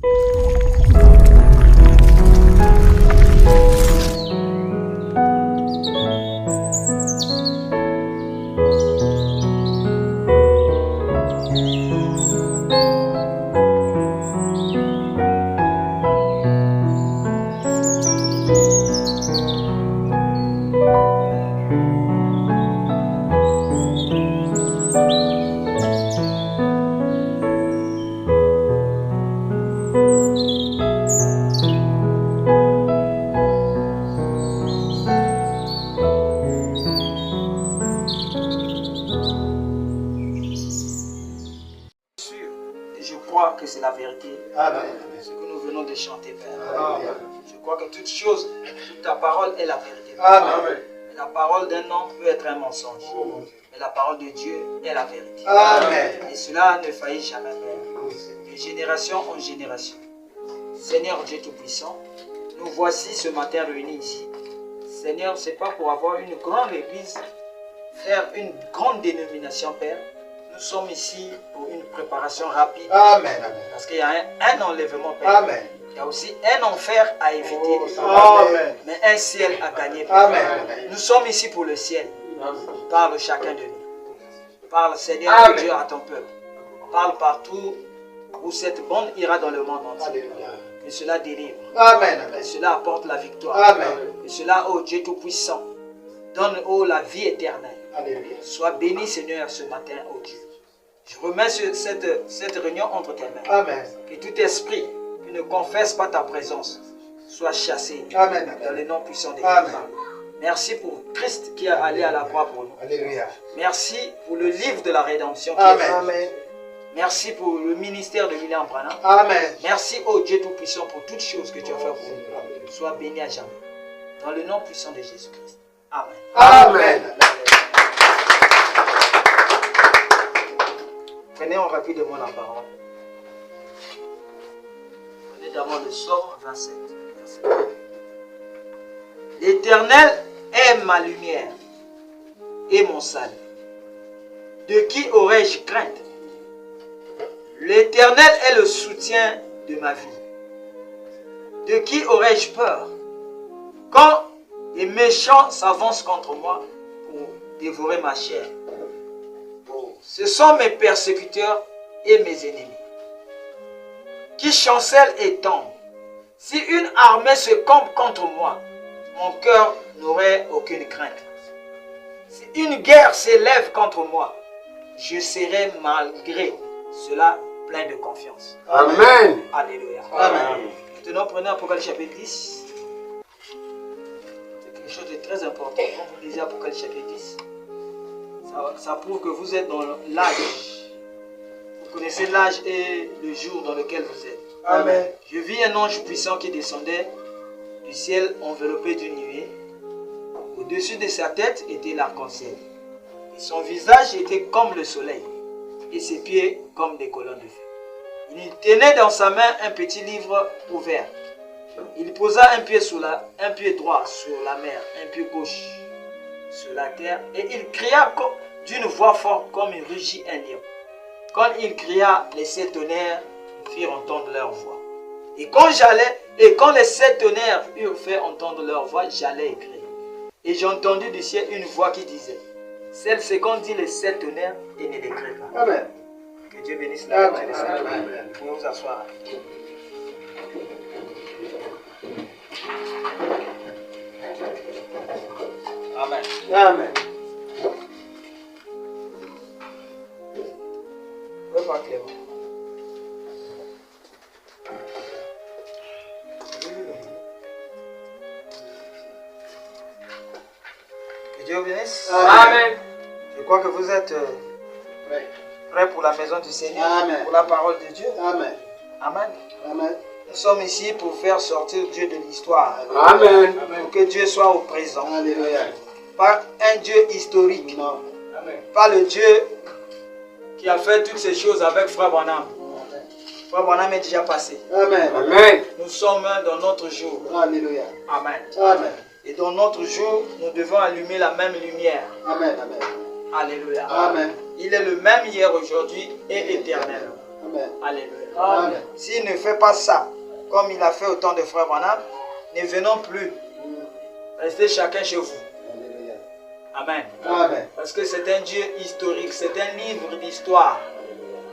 Je crois que c'est la vérité. Amen. Ce que nous venons de chanter, Père. Amen. Je crois que toute chose, toute ta parole est la vérité. Amen. La parole d'un homme peut être un mensonge. Mais la parole de Dieu est la vérité. Amen. Et cela ne faillit jamais, Père. De génération en génération. Seigneur Dieu Tout-Puissant, nous voici ce matin réunis ici. Seigneur, ce n'est pas pour avoir une grande église, faire une grande dénomination, Père. Nous sommes ici pour une préparation rapide. Amen. Parce qu'il y a un enlèvement, Père. Amen. Il y a aussi un enfer à éviter. Amen. Mais un ciel à gagner, Père. Amen. Nous sommes ici pour le ciel. Parle chacun de nous. Parle, Seigneur, Amen. Dieu, à ton peuple. Parle partout où cette bande ira dans le monde entier. Alléluia. Que cela délivre. Amen. Que cela apporte la victoire. Amen. Que cela, ô Dieu Tout-Puissant, donne, ô la vie éternelle. Alléluia. Sois béni, Seigneur, ce matin, ô Dieu. Je remets cette réunion entre tes mains. Amen. Que tout esprit qui ne confesse pas ta présence soit chassé Amen. dans le nom puissant de Amen. Jésus. Merci pour Christ qui est allé à la croix pour nous. Alléluia. Merci pour le livre de la rédemption. Amen. Merci pour le ministère de William Branham. Amen. Merci, ô Dieu Tout-Puissant, pour toutes choses que tu as fait pour nous. Sois béni à jamais. Dans le nom puissant de Jésus-Christ. Amen. Amen. Prenez rapidement la parole. Prenez d'abord le Psaume 27. L'Éternel est ma lumière et mon salut. De qui aurais-je crainte? L'Éternel est le soutien de ma vie. De qui aurais-je peur? Quand les méchants s'avancent contre moi pour dévorer ma chair. Ce sont mes persécuteurs et mes ennemis qui chancellent et tombent. Si une armée se campe contre moi, mon cœur n'aurait aucune crainte. Si une guerre s'élève contre moi, je serai malgré cela plein de confiance. Amen. Alléluia. Amen. Maintenant, prenez Apocalypse chapitre 10. C'est quelque chose de très important. Quand vous lisez Apocalypse chapitre 10, ça prouve que vous êtes dans l'âge. Vous connaissez l'âge et le jour dans lequel vous êtes. Amen. Je vis un ange puissant qui descendait du ciel enveloppé d'une nuée. Au-dessus de sa tête était l'arc-en-ciel. Et son visage était comme le soleil. Et ses pieds comme des colonnes de feu. Il tenait dans sa main un petit livre ouvert. Il posa un pied droit sur la mer, un pied gauche sur la terre, et il cria d'une voix forte comme il rugit un lion. Quand il cria, les sept tonnerres firent entendre leur voix. Et quand les sept tonnerres eurent fait entendre leur voix, j'allais écrire. Et j'ai entendu du ciel une voix qui disait, celle qu'on dit les sept tonnerres et ne l'écrit pas. Amen. Que Dieu bénisse la vie de Amen. Amen. Vous pouvez vous asseoir. Amen. Amen. Oui, pas Clément. Que Dieu vous bénisse. Amen. Je crois que vous êtes prêts pour la maison du Seigneur, Amen. pour la parole de Dieu. Amen. Amen. Amen. Nous sommes ici pour faire sortir Dieu de l'histoire. Amen. Pour que Dieu soit au présent. Alléluia. Pas un Dieu historique. Non. Pas le Dieu qui a fait toutes ces choses avec Frère Branham. Frère Branham est déjà passé. Amen. Amen. Nous sommes dans notre jour. Alléluia. Amen. Amen. Et dans notre jour, nous devons allumer la même lumière. Amen. Amen. Alléluia. Amen. Il est le même hier, aujourd'hui et éternel. Amen. Alléluia. Amen. S'il ne fait pas ça, comme il a fait au temps de Frère Branham, ne venons plus. Restez chacun chez vous. Amen. Amen. Parce que c'est un Dieu historique, c'est un livre d'histoire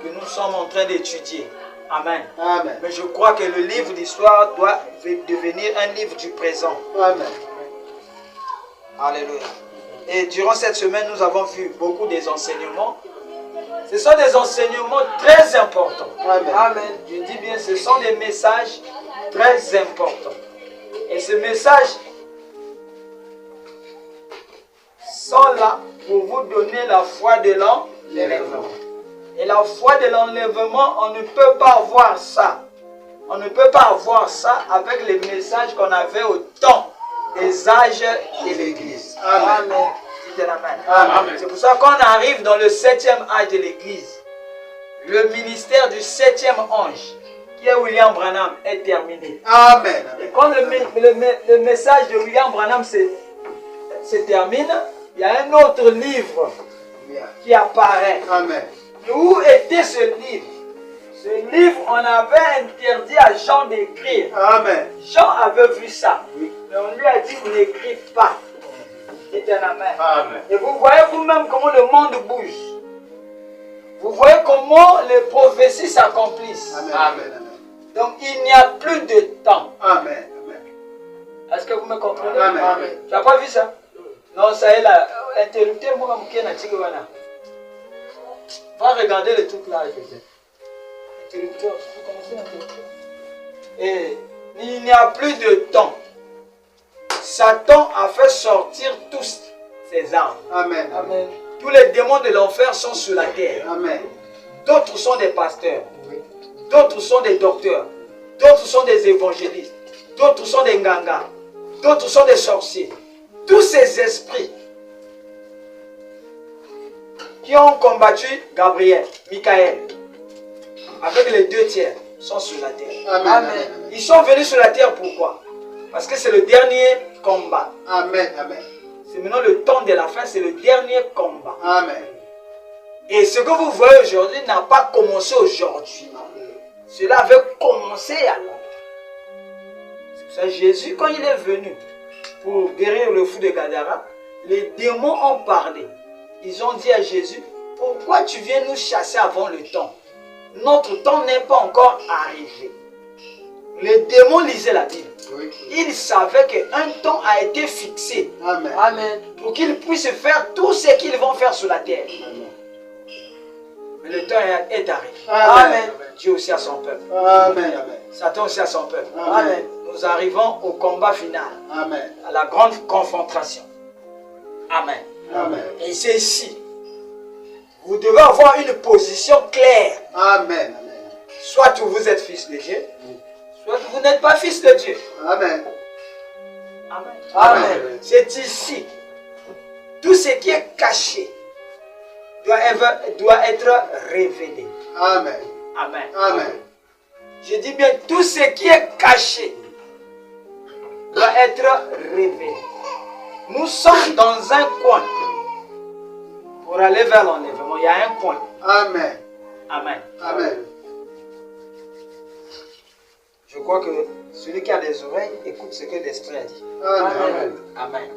que nous sommes en train d'étudier. Amen. Amen. Mais je crois que le livre d'histoire doit devenir un livre du présent. Amen. Alléluia. Et durant cette semaine, nous avons vu beaucoup des enseignements. Ce sont des enseignements très importants. Amen. Amen. Je dis bien, ce sont des messages très importants. Et ces messages sont là pour vous donner la foi de l'enlèvement. Et la foi de l'enlèvement, on ne peut pas avoir ça. On ne peut pas avoir ça avec les messages qu'on avait au temps des âges de l'Église. Amen. Amen. Dites Amen. Amen. C'est pour ça qu'on arrive dans le 7e âge de l'Église. Le ministère du 7e ange, qui est William Branham, est terminé. Amen. Et quand le message de William Branham se termine, il y a un autre livre qui apparaît. Amen. Et où était ce livre? Ce livre, on avait interdit à Jean d'écrire. Amen. Jean avait vu ça. Mais on lui a dit, vous n'écrivez pas. Dites un amen. Amen. Et vous voyez vous-même comment le monde bouge. Vous voyez comment les prophéties s'accomplissent. Amen. Donc il n'y a plus de temps. Amen. Est-ce que vous me comprenez? Amen. Tu n'as pas vu ça? Non, ça est là. Interrupteur, moi, va regarder le truc là. Interrupteur, vous commencez l'interrupteur. Et il n'y a plus de temps. Satan a fait sortir tous ses armes. Amen. Amen. Tous les démons de l'enfer sont sur la terre. Amen. D'autres sont des pasteurs. D'autres sont des docteurs. D'autres sont des évangélistes. D'autres sont des ngangas. D'autres sont des sorciers. Tous ces esprits qui ont combattu Gabriel, Michael, avec les 2 tiers, sont sur la terre. Amen. Ils sont venus sur la terre pourquoi? Parce que c'est le dernier combat. Amen. C'est maintenant le temps de la fin, c'est le dernier combat. Amen. Et ce que vous voyez aujourd'hui n'a pas commencé aujourd'hui. Cela avait commencé à longtemps. C'est pour ça que Jésus, quand il est venu pour guérir le fou de Gadara, les démons ont parlé. Ils ont dit à Jésus, pourquoi tu viens nous chasser avant le temps? Notre temps n'est pas encore arrivé. Les démons lisaient la Bible. Ils savaient qu'un temps a été fixé. Amen. Amen. Pour qu'ils puissent faire tout ce qu'ils vont faire sur la terre. Mais le temps est arrivé. Amen. Dieu aussi a son peuple. Amen. Satan aussi a son peuple. Amen. Nous arrivons au combat final. Amen. À la grande confrontation. Amen. Amen. Et c'est ici. Vous devez avoir une position claire. Amen. Soit vous êtes fils de Dieu, soit vous n'êtes pas fils de Dieu. Amen. Amen. Amen. C'est ici. Tout ce qui est caché doit être révélé. Amen. Amen. Amen. Je dis bien, tout ce qui est caché doit être révélé. Nous sommes dans un coin. Pour aller vers l'enlèvement, il y a un coin. Amen. Amen. Amen. Je crois que celui qui a des oreilles écoute ce que l'Esprit a dit. Amen. Amen.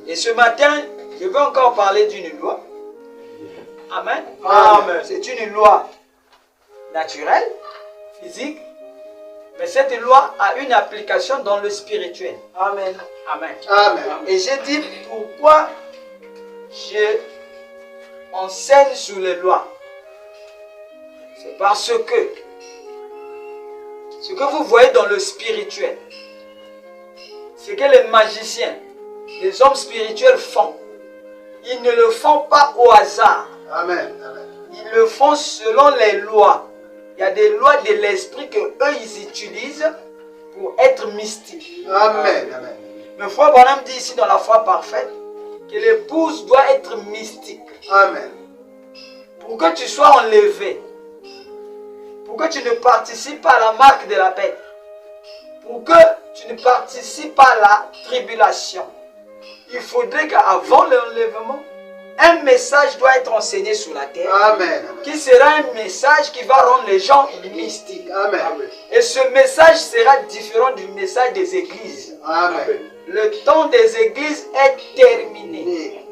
Et ce matin, je veux encore parler d'une loi. Amen. Amen. C'est une loi naturelle, physique, mais cette loi a une application dans le spirituel. Amen. Amen. Amen. Et j'ai dit pourquoi je enseigne sur les lois. C'est parce que ce que vous voyez dans le spirituel, ce que les magiciens, les hommes spirituels font, ils ne le font pas au hasard. Amen. Ils le font selon les lois. Il y a des lois de l'esprit que eux ils utilisent pour être mystiques. Amen. Mais Frère Branham dit ici dans la foi parfaite que l'épouse doit être mystique. Amen. Pour que tu sois enlevé, pour que tu ne participes pas à la marque de la bête, pour que tu ne participes pas à la tribulation, il faudrait qu'avant l'enlèvement, un message doit être enseigné sur la terre. Amen. Qui sera un message qui va rendre les gens mystiques. Amen. Et ce message sera différent du message des églises. Amen. Le temps des églises est terminé.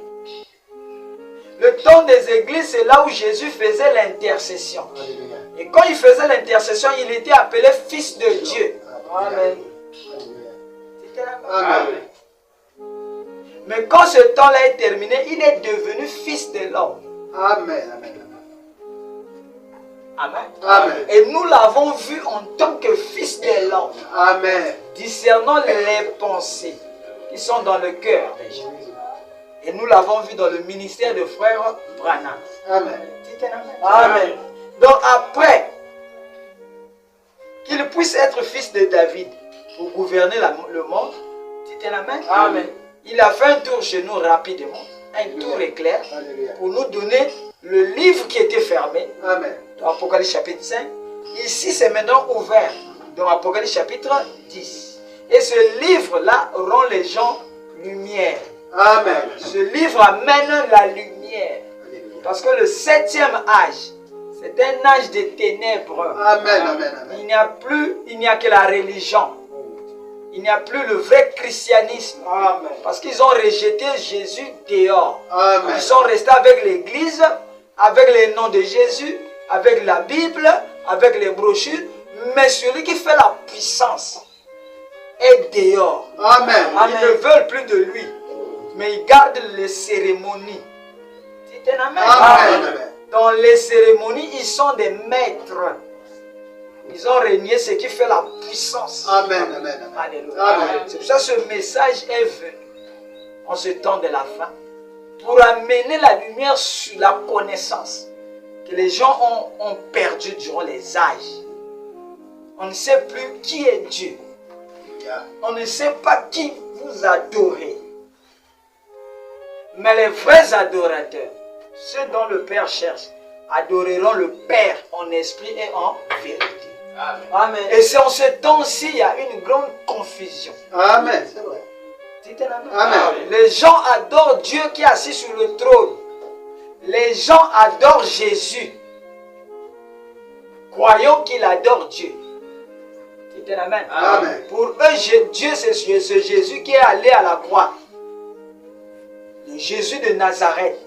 Le temps des églises, c'est là où Jésus faisait l'intercession. Alléluia. Et quand il faisait l'intercession, il était appelé fils de Dieu. Amen. C'était la même. Amen. Mais quand ce temps-là est terminé, il est devenu fils de l'homme. Amen. Amen. Amen. Amen. Et nous l'avons vu en tant que fils de l'homme, Amen. discernant les pensées qui sont dans le cœur des gens. Et nous l'avons vu dans le ministère de frère Branham. Amen. Dites un amen. Amen. Donc après qu'il puisse être fils de David pour gouverner le monde, dites un amen. Amen. Il a fait un tour chez nous rapidement, un tour éclair, Alléluia. pour nous donner le livre qui était fermé, Amen. dans Apocalypse chapitre 5. Ici, c'est maintenant ouvert, dans Apocalypse chapitre 10. Et ce livre-là rend les gens lumière. Amen. Ce livre amène la lumière. Alléluia. Parce que le 7e âge, c'est un âge des ténèbres. Amen. Amen. Amen. Il n'y a que la religion. Il n'y a plus le vrai christianisme. Amen. Parce qu'ils ont rejeté Jésus dehors. Amen. Ils sont restés avec l'église, avec les noms de Jésus, avec la Bible, avec les brochures. Mais celui qui fait la puissance est dehors. Amen. Ils ne veulent plus de lui. Mais ils gardent les cérémonies. Dites un amen. Amen. Dans les cérémonies, ils sont des maîtres. Ils ont régné ce qui fait la puissance. Amen. Amen. Alléluia. Amen. C'est pour ça que ce message est venu en ce temps de la fin pour amener la lumière sur la connaissance que les gens ont perdu durant les âges. On ne sait plus qui est Dieu. On ne sait pas qui vous adorez. Mais les vrais adorateurs, ceux dont le Père cherche, adoreront le Père en esprit et en vérité. Amen. Et c'est en ce temps-ci, il y a une grande confusion. Amen. C'est vrai. Dites un amen. Amen. Les gens adorent Dieu qui est assis sur le trône. Les gens adorent Jésus. Croyons qu'il adore Dieu. Dites un amen. Amen. Pour eux, Dieu, c'est ce Jésus qui est allé à la croix. Le Jésus de Nazareth.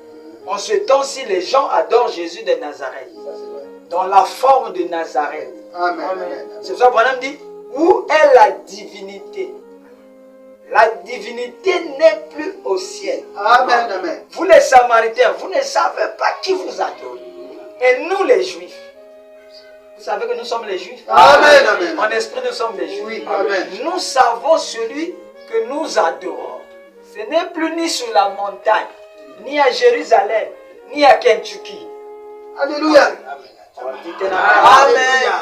En ce temps-ci, les gens adorent Jésus de Nazareth. Ça, c'est vrai. Dans la forme de Nazareth. Amen. Amen. C'est pour ça que Branham dit, où est la divinité? La divinité n'est plus au ciel. Amen. Amen. Vous les Samaritains, vous ne savez pas qui vous adore. Et nous les Juifs, vous savez que nous sommes les Juifs. Amen. Amen. En esprit, nous sommes les Juifs. Oui. Amen. Nous savons celui que nous adorons. Ce n'est plus ni sur la montagne, ni à Jérusalem, ni à Kentucky. Alléluia. Dites un amen.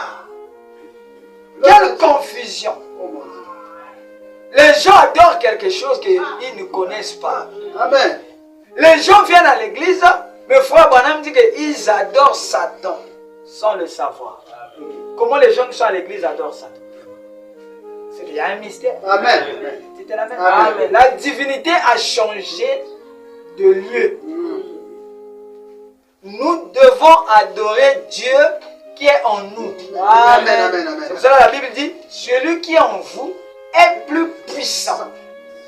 Quelle confusion. Oh mon Dieu. Les gens adorent quelque chose qu'ils ne connaissent pas. Amen. Les gens viennent à l'église, mais frère Branham dit qu'ils adorent Satan sans le savoir. Comment les gens qui sont à l'église adorent Satan? C'est qu'il y a un mystère. Amen. Dites un amen. Amen. Amen. La divinité a changé de lieu. Nous devons adorer Dieu qui est en nous. Amen. Amen. C'est pour Amen. ça que la Bible dit, celui qui est en vous est plus puissant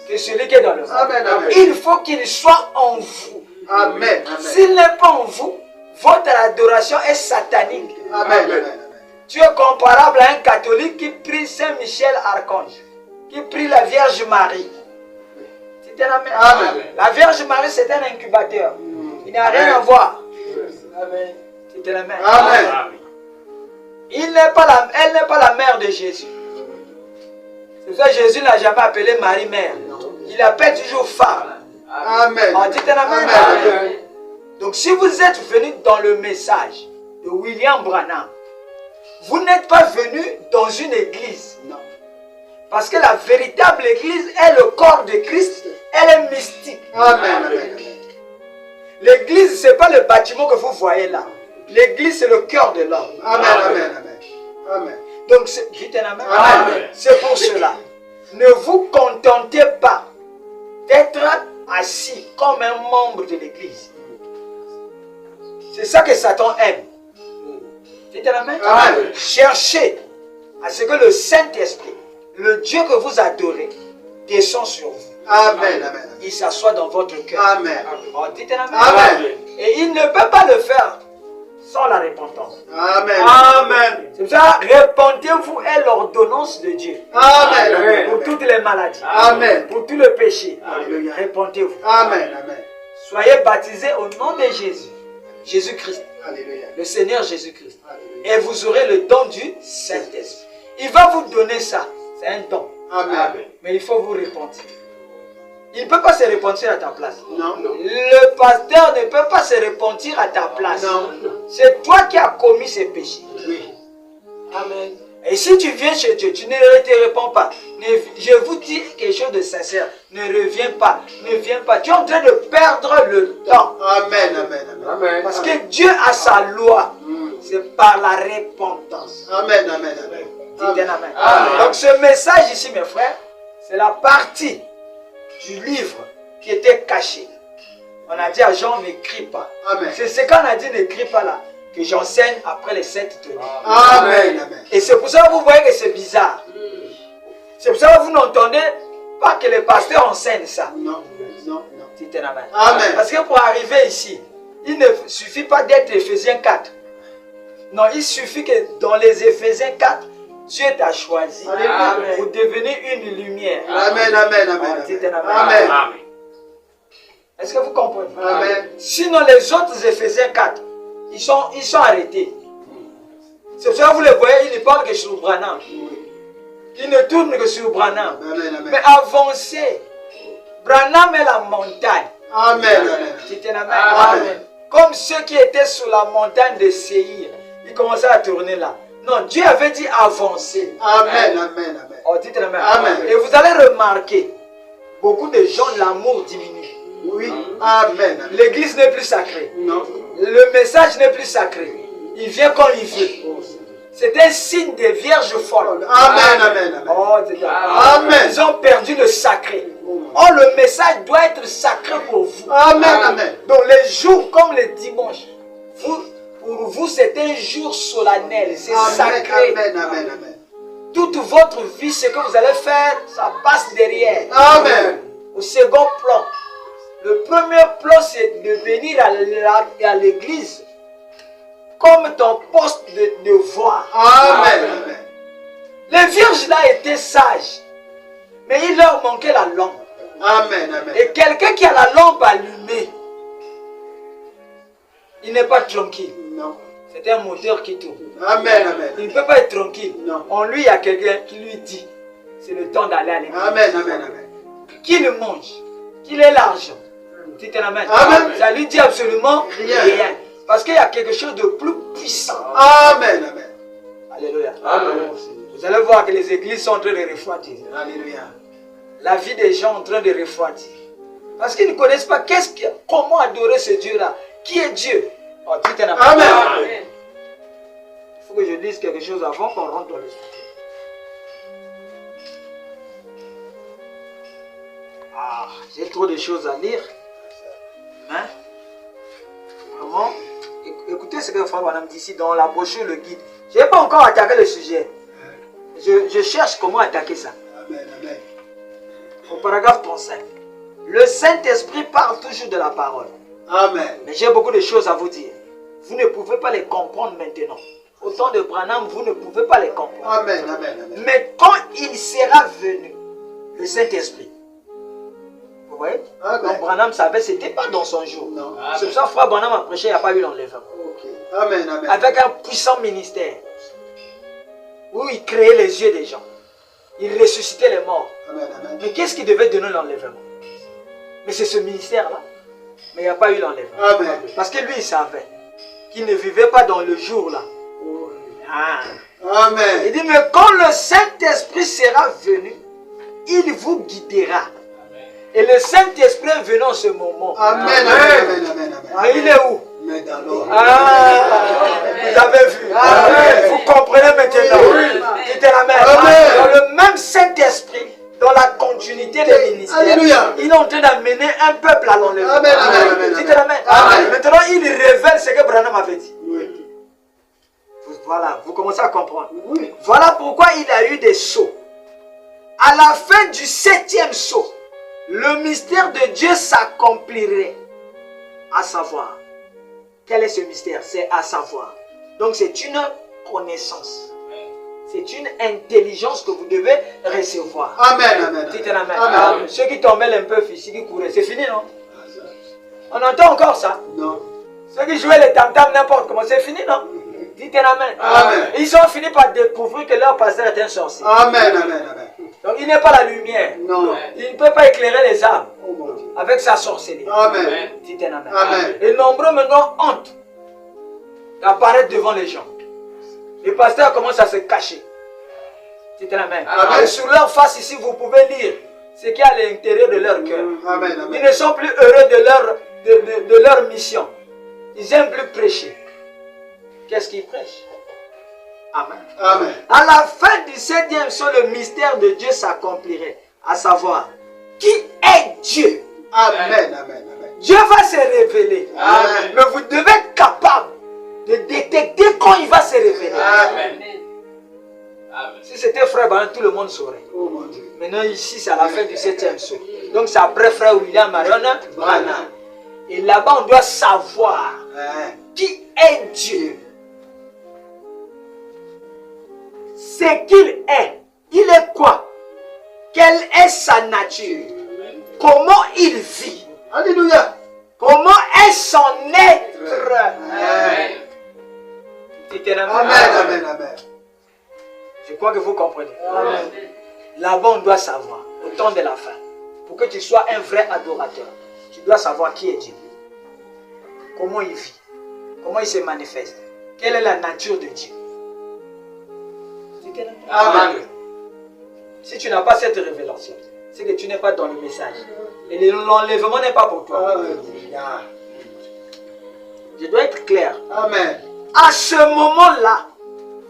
que celui qui est dans le monde. Amen. Amen. Il faut qu'il soit en vous. Amen. Amen. S'il n'est pas en vous, votre adoration est satanique. Amen. Amen. Tu es comparable à un catholique qui prie Saint Michel Archange, qui prie la Vierge Marie. C'est un amen. Amen. La Vierge Marie, c'est un incubateur. Il n'a rien à voir. Amen. C'est un amen. Amen. Elle n'est pas la mère de Jésus. C'est pour ça que Jésus n'a jamais appelé Marie mère. Il appelle toujours femme. Amen. On dit un amen. Amen. Donc si vous êtes venu dans le message de William Branham, vous n'êtes pas venu dans une église. Non. Parce que la véritable église est le corps de Christ. Elle est mystique. Amen. Amen. L'église, ce n'est pas le bâtiment que vous voyez là. L'église, c'est le cœur de l'homme. Amen. Amen. Amen. Amen. Donc, dites un amen. Amen. C'est pour cela. Ne vous contentez pas d'être assis comme un membre de l'église. C'est ça que Satan aime. Dites amen. Amen. Cherchez à ce que le Saint-Esprit, le Dieu que vous adorez, descend sur vous. Amen. Amen. Il s'assoit dans votre cœur. Amen. Oh, dites amen. Amen. Et il ne peut pas le faire sans la repentance. Amen. Amen. C'est pour ça, répentez-vous est l'ordonnance de Dieu. Amen. Pour toutes les maladies. Amen. Pour tout le péché. Alléluia. Répentez-vous. Amen. Amen. Soyez baptisés au nom de Jésus. Jésus-Christ. Alléluia. Le Seigneur Jésus-Christ. Alléluia. Et vous aurez le don du Saint-Esprit. Il va vous donner ça. C'est un don. Amen. Mais il faut vous repentir. Il ne peut pas se repentir à ta place. Non. Le pasteur ne peut pas se repentir à ta place. Non. C'est toi qui as commis ces péchés. Oui. Amen. Et si tu viens chez Dieu, tu ne te réponds pas. Je vous dis quelque chose de sincère. Ne reviens pas. Ne viens pas. Tu es en train de perdre le temps. Amen. Amen. Amen. Parce que Dieu a sa loi. C'est par la repentance. Amen. Amen. Amen. Dites un amen. Donc ce message ici, mes frères, c'est la partie du livre qui était caché. On a dit à Jean, n'écris pas. Amen. C'est ce qu'on a dit, n'écris pas là, que j'enseigne après les saintes tenues. Amen. Amen. Et c'est pour ça que vous voyez que c'est bizarre. C'est pour ça que vous n'entendez pas que les pasteurs enseignent ça. Non. Non. Non. Dites un amen. Amen. Parce que pour arriver ici, il ne suffit pas d'être Éphésiens 4. Non, il suffit que dans les Éphésiens 4, Dieu t'a choisi Amen. pour devenir une lumière. Amen. Amen. Amen. Dites un amen. Amen. Est-ce que vous comprenez? Amen. Sinon, les autres Éphésiens 4, ils sont arrêtés. C'est pour ça que vous les voyez, ils ne parlent que sur Branham. Ils ne tournent que sur Branham. Amen. Amen. Mais avancez. Branham est la montagne. Amen. Amen. Dites un amen. Amen. Comme ceux qui étaient sur la montagne de Séir, ils commençaient à tourner là. Non, Dieu avait dit avancer. Amen. Amen. Amen. Oh, dites amen. Amen. Et vous allez remarquer, beaucoup de gens, l'amour diminue. Oui. Amen. L'église n'est plus sacrée. Non. Le message n'est plus sacré. Il vient quand il veut. C'est un signe des vierges folles. Amen. Amen. Amen. Oh, dites amen. Amen. Ils ont perdu le sacré. Oh, le message doit être sacré pour vous. Amen. Amen. Donc les jours comme les dimanches, pour vous c'est un jour solennel, c'est sacré. Amen. Amen. Amen. Toute votre vie, ce que vous allez faire, ça passe derrière. Amen. Au second plan. Le premier plan, c'est de venir à l'église comme ton poste de devoir. Amen. Amen. Les vierges là étaient sages, mais il leur manquait la lampe. Amen. Amen. Et quelqu'un qui a la lampe allumée, il n'est pas tranquille. Non. C'est un moteur qui tourne. Amen. Amen. Il ne peut pas être tranquille. Non. En lui, il y a quelqu'un qui lui dit, c'est le temps d'aller à l'église. Amen. Amen. Amen. Qu'il mange, qu'il ait l'argent. Dites un amen. Amen. Ça lui dit absolument Rien. rien. Parce qu'il y a quelque chose de plus puissant. Amen. Amen. Alléluia. Amen. Vous allez voir que les églises sont en train de refroidir. Alléluia. La vie des gens est en train de refroidir. Parce qu'ils ne connaissent pas comment adorer ce Dieu-là. Qui est Dieu? Oh, dites un amen. Amen. Il faut que je dise quelque chose avant qu'on rentre dans le sujet. Ah, j'ai trop de choses à lire. Hein? Vraiment? Écoutez ce que le frère Branham dit ici dans la brochure, le guide. Je n'ai pas encore attaqué le sujet. Je cherche comment attaquer ça. Amen. Amen. Au paragraphe 35. Le Saint-Esprit parle toujours de la parole. Amen. Mais j'ai beaucoup de choses à vous dire. Vous ne pouvez pas les comprendre maintenant. Au temps de Branham, vous ne pouvez pas les comprendre. Amen. Amen. Amen. Mais quand il sera venu, le Saint-Esprit, vous voyez? Amen. Donc Branham savait, ce n'était pas dans son jour. Non. C'est pour ça que frère Branham a prêché, il n'y a pas eu l'enlèvement. Ok. Amen. Amen. Avec un puissant ministère, où il créait les yeux des gens. Il ressuscitait les morts. Amen. Amen. Mais qu'est-ce qui devait donner l'enlèvement? Mais c'est ce ministère-là. Mais il n'y a pas eu l'enlèvement. Amen. Parce que lui, il savait qu'il ne vivait pas dans le jour-là. Ah. Amen. Il dit, mais quand le Saint-Esprit sera venu, il vous guidera. Et le Saint-Esprit est venu en ce moment. Amen. Amen. Amen. Mais il est où? Mais dans l'ordre. Ah, vous avez vu. Amen. Vous comprenez maintenant. Oui. Dites amen. Amen. Dans le même Saint-Esprit, dans la continuité des ministères. ministère. Alléluia. Il est en train d'amener un peuple à l'enlèvement. Amen, amen, amen, Dites amen. amen. Amen. Maintenant, il révèle ce que Branham avait dit. Oui. Voilà, vous commencez à comprendre. Oui. Voilà pourquoi il a eu des sceaux. À la fin du 7e sceau, le mystère de Dieu s'accomplirait. À savoir. Quel est ce mystère? C'est à savoir. Donc c'est une connaissance. C'est une intelligence que vous devez recevoir. Amen, amen. Dites amen. Amen. Ceux qui tombaient un peu ici, qui couraient, c'est fini, non? On entend encore ça? Non. Ceux qui jouaient les tam-tams n'importe comment, c'est fini, non? Dites amen. Amen. Ils ont fini par découvrir que leur pasteur est un sorcier. Amen, amen, amen. Donc il n'est pas la lumière. Non. Il ne peut pas éclairer les âmes Oh mon Dieu. avec sa sorcellerie. Amen. Dites un amen. Amen. Et nombreux maintenant honte d'apparaître devant les gens. Les pasteurs commencent à se cacher. Dites un amen. Amen. Et sur leur face ici, vous pouvez lire ce qu'il y a à l'intérieur de leur cœur. Amen, Ils amen. ne sont plus heureux de leur mission. Ils n'aiment plus prêcher. Qu'est-ce qu'ils prêchent? Amen. Amen. À la fin du 7e sceau, le mystère de Dieu s'accomplirait. À savoir, qui est Dieu? Amen, amen, amen. Dieu va se révéler. Amen. Mais vous devez être capable de détecter quand il va se révéler. Amen. Si c'était frère Branham, tout le monde saurait. Oh mon Dieu. Maintenant ici, c'est à la fin du 7e sceau. Donc c'est après frère William Marion Branham. Et là-bas, on doit savoir qui est Dieu. C'est qu'il est. Il est quoi? Quelle est sa nature? Comment il vit? Alléluia. Comment est son être? Amen. Dites un Amen, amen. amen, amen. Je crois que vous comprenez. Amen. Là-bas, on doit savoir, au temps de la fin, pour que tu sois un vrai adorateur, tu dois savoir qui est Dieu. Comment il vit. Comment il se manifeste. Quelle est la nature de Dieu. Dites un amen. Amen. Si tu n'as pas cette révélation, c'est que tu n'es pas dans le message. Et l'enlèvement n'est pas pour toi. Alléluia. Je dois être clair. Amen. À ce moment-là,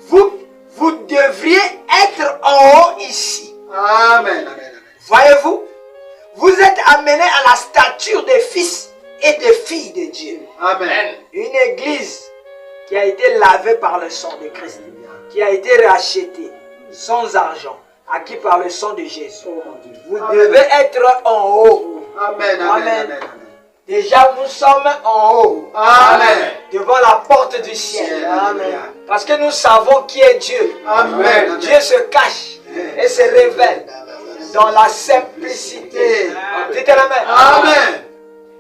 vous devriez être en haut ici. Amen, amen, amen. Voyez-vous, vous êtes amenés à la stature des fils et des filles de Dieu. Amen. Une église qui a été lavée par le sang de Christ, qui a été rachetée sans argent, acquis par le sang de Jésus. Vous Amen. devez être en haut. Amen, amen, Amen. amen, amen. Déjà, nous sommes en haut. Amen. Devant la porte du ciel. Amen. Parce que nous savons qui est Dieu. Amen. Dieu se cache et se révèle dans la simplicité. Dites amen. Amen.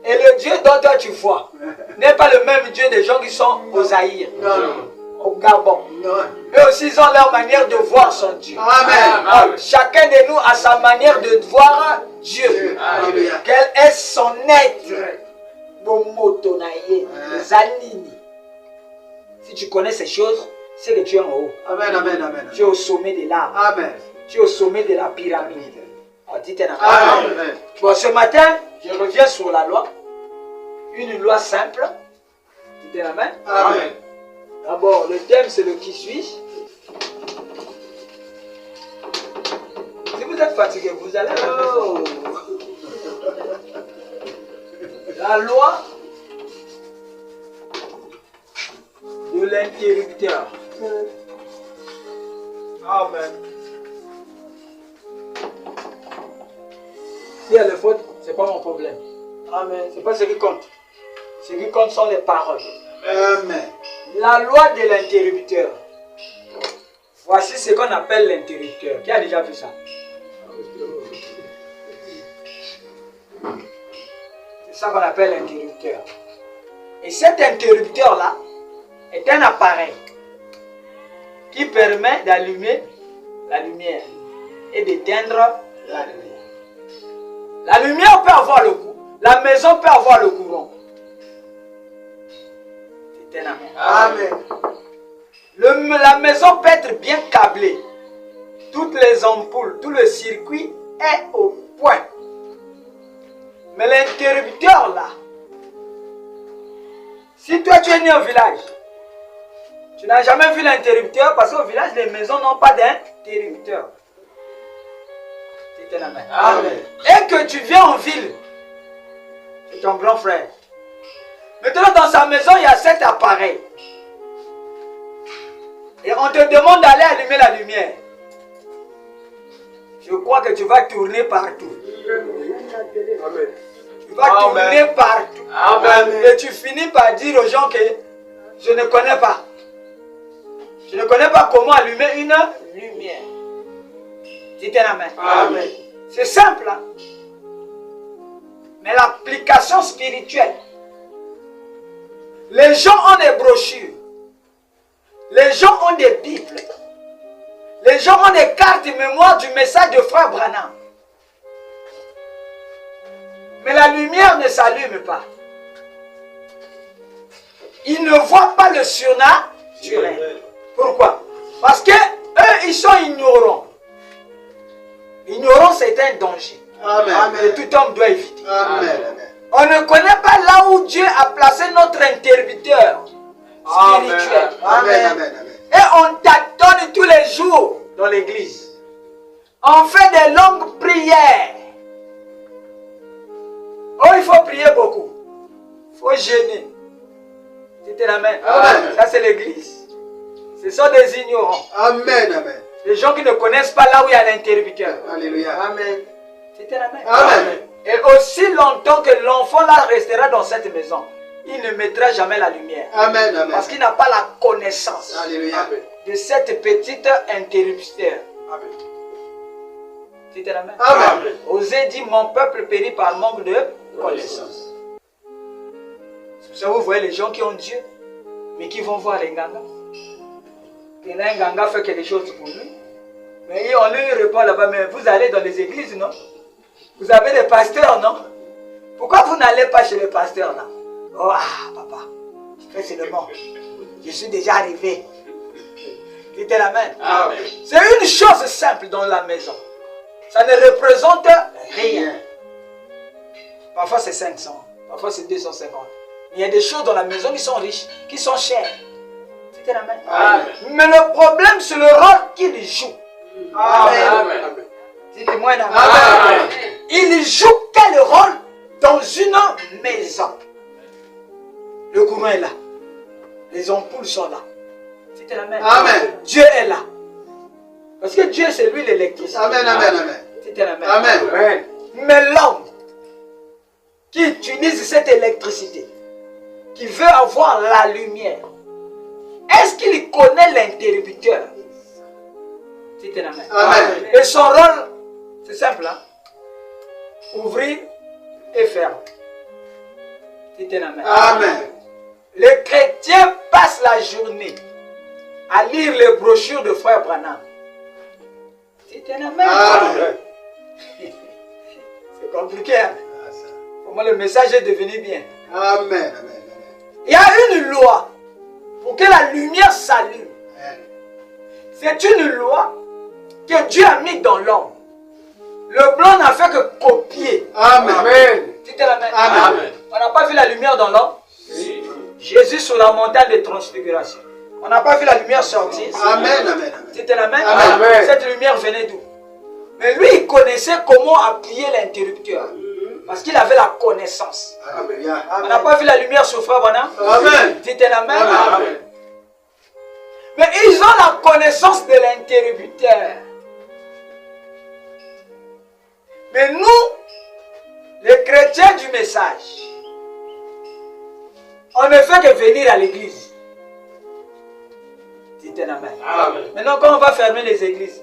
Et le Dieu dont toi tu vois n'est pas le même Dieu des gens qui sont aux Zaïre, Non, au Gabon. non. Eux aussi, ils ont leur manière de voir son Dieu. Amen. Chacun de nous a sa manière de voir Dieu. Alléluia. Quel est son être? Bomotonaye, Zalini. Si tu connais ces choses, c'est que tu es en haut. Amen, amen, amen. Tu es au sommet de l'arbre. Amen. Tu es au sommet de la pyramide. Oh, dites un Amen. amen. Bon, ce matin, je reviens sur la loi. Une loi simple. Dites un amen. Amen. D'abord, le thème, c'est le qui suis-je. Si vous êtes fatigué, vous allez... Oh. La loi de l'interrupteur. Amen. Si elle est faute, c'est pas mon problème. Amen. C'est pas ce qui compte. Ce qui compte sont les paroles. Amen. La loi de l'interrupteur. Voici ce qu'on appelle l'interrupteur. Qui a déjà vu ça? C'est ça qu'on appelle l'interrupteur. Et cet interrupteur-là est un appareil qui permet d'allumer la lumière et d'éteindre la lumière. La lumière peut avoir le courant. La maison peut avoir le courant. C'est un amen. Amen. La maison peut être bien câblée. Toutes les ampoules, tout le circuit est au point. Mais l'interrupteur là, si toi tu es né au village, tu n'as jamais vu l'interrupteur parce qu'au village les maisons n'ont pas d'interrupteur. C'était la main. Amen. Et que tu viens en ville, c'est ton grand frère. Maintenant, dans sa maison, il y a 7 appareils. Et on te demande d'aller allumer la lumière. Je crois que tu vas tourner partout. Amen. Tu vas tourner partout. Amen. Et tu finis par dire aux gens que je ne connais pas. Je ne connais pas comment allumer une lumière. Dites la main. Amen. C'est simple, hein? Mais l'application spirituelle. Les gens ont des brochures. Les gens ont des Bibles. Les gens ont des cartes de mémoire du message de Frère Branham. Mais la lumière ne s'allume pas. Ils ne voient pas le surnaturel. Pourquoi? Parce que eux, ils sont ignorants. L'ignorance est un danger. Amen. Et tout homme doit éviter. Amen. On ne connaît pas là où Dieu a placé notre interrupteur spirituel. Amen. Amen. Et on tâtonne tous les jours dans l'église. On fait des longues prières. Oh, il faut prier beaucoup. Il faut jeûner. C'était la main. Amen. Ça, c'est l'église. Ce sont des ignorants. Amen. Amen. Des gens qui ne connaissent pas là où il y a l'interrupteur. Alléluia. Amen. C'était la main. Amen. Et aussi longtemps que l'enfant là restera dans cette maison, il ne mettra jamais la lumière. Amen. Amen. Parce qu'il n'a pas la connaissance Alléluia. de cette petite interrupteur. Amen. C'était la main. Amen. Osez dire, mon peuple périt par manque de connaissance. C'est pour ça que vous voyez les gens qui ont Dieu, mais qui vont voir les gangas. Et là, un ganga fait quelque chose pour lui. Mais on lui répond là-bas, mais vous allez dans les églises, non? Vous avez des pasteurs, non? Pourquoi vous n'allez pas chez les pasteurs là? Oh, papa, fais seulement. Je suis déjà arrivé. Dites la main. Amen. C'est une chose simple dans la maison. Ça ne représente rien. Parfois c'est 500, parfois c'est 250. Mais il y a des choses dans la maison qui sont riches, qui sont chères. C'était la main. Amen. Mais le problème, c'est le rôle qu'il joue. Amen. Dites-moi un amen. Amen. Il joue quel rôle dans une maison? Le courant est là. Les ampoules sont là. C'était la main. Amen. Dieu est là. Parce que Dieu, c'est lui l'électricité. Amen. Amen. Amen. C'était la main. Amen. Mais l'homme qui utilise cette électricité, qui veut avoir la lumière, est-ce qu'il connaît l'interrupteur? C'était la main. Amen. Et son rôle, c'est simple, hein? Ouvrir et fermer. C'était la main. Amen. Les chrétiens passent la journée à lire les brochures de Frère Branham. C'était la main. Amen. C'est compliqué, hein? Pour moi, le message est devenu bien. Amen. Il y a une loi pour que la lumière s'allume. C'est une loi que Dieu a mis dans l'homme. Le blanc n'a fait que copier. Amen. C'était la main. Amen. On n'a pas vu la lumière dans l'homme. Si. Jésus sur la montagne de transfiguration. On n'a pas vu la lumière sortir. Amen. Amen. C'était la main. Amen. Cette lumière venait d'où? Mais lui, il connaissait comment appuyer l'interrupteur. Parce qu'il avait la connaissance. Alléluia. On n'a pas vu la lumière sur Frère Branham. Amen. C'était la main. Amen. Mais ils ont la connaissance de l'interrupteur. Mais nous, les chrétiens du message, on ne fait que venir à l'église. Dites un amen. Amen. Maintenant, quand on va fermer les églises,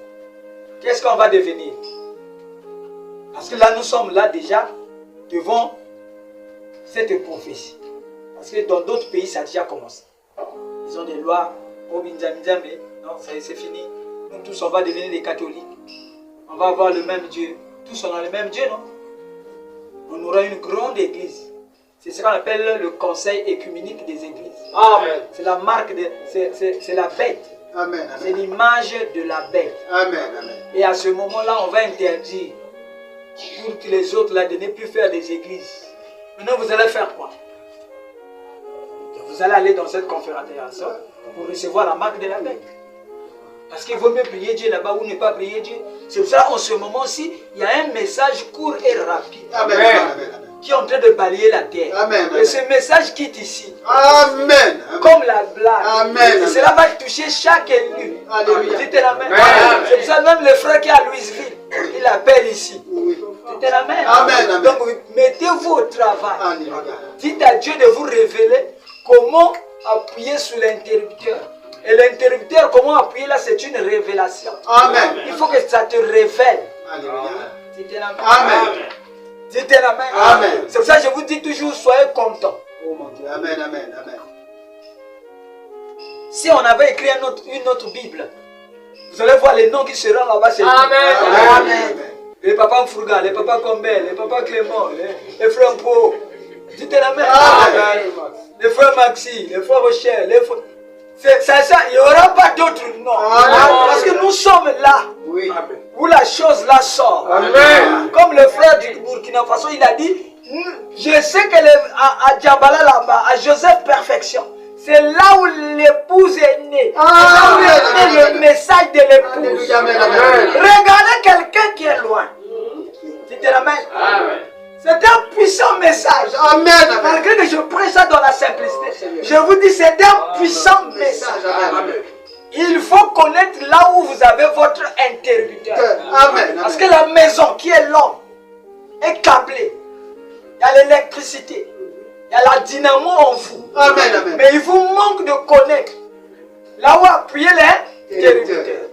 qu'est-ce qu'on va devenir? Parce que là, nous sommes là déjà devant cette prophétie. Parce que dans d'autres pays, ça a déjà commencé. Ils ont des lois. Oh, mais non, c'est fini. Nous tous, on va devenir des catholiques. On va avoir le même Dieu. Tous, on a le même Dieu, non? On aura une grande église. C'est ce qu'on appelle le conseil écuménique des églises. Amen. C'est la marque de... C'est la bête. Amen. C'est l'image de la bête. Amen. Amen. Et à ce moment-là, on va interdire pour que les autres là, de ne plus faire des églises. Maintenant, vous allez faire quoi? Vous allez aller dans cette confédération pour recevoir la marque de la bête. Parce qu'il vaut mieux prier Dieu là-bas ou ne pas prier Dieu. C'est pour ça en ce moment-ci, il y a un message court et rapide. Amen. Amen. Qui est en train de balayer la terre. Amen. Et ce message quitte ici. Amen. Comme la blague. Amen. Et cela va toucher chaque élu. Alléluia. Dites Amen. Amen. C'est pour ça même le frère qui est à Louisville, il appelle ici. Oui. Dites Amen. Amen. Amen. Donc mettez-vous au travail. Alléluia. Dites à Dieu de vous révéler comment appuyer sur l'interrupteur. Et l'interrupteur, comment appuyer là, c'est une révélation. Amen. Il faut que ça te révèle. Alléluia. Dites Amen. Amen. Dites Amen. Amen. C'est pour ça que je vous dis toujours, soyez contents. Oh mon Dieu. Amen. Amen. Amen. Si on avait écrit une autre Bible, vous allez voir les noms qui seront là-bas. Amen. Amen. Les papas Mfruga, les papas Combel, les papas Clément, les frères Po. Dites Amen. Amen. Les frères Maxi, les frères Rochelle, les frères... C'est ça, il n'y aura pas d'autres noms. Amen. Parce que nous sommes là Oui. où la chose là sort. Amen. Comme le frère du Burkina Faso, il a dit, je sais que à Djabala là-bas, à Joseph Perfection, c'est là où l'épouse est née. C'est là où est né le message de l'épouse. Alléluia. Amen. Amen. Regardez quelqu'un qui est loin. Dites Amen. Amen. C'est un puissant message. Amen. Amen. Malgré que je prêche ça dans la simplicité, je vous dis c'est un puissant message. Amen. Il faut connaître là où vous avez votre interrupteur. Amen. Parce que la maison qui est l'homme est câblée. Il y a l'électricité. Il y a la dynamo en vous. Amen. Amen. Mais il vous manque de connaître là où appuyer l'interrupteur.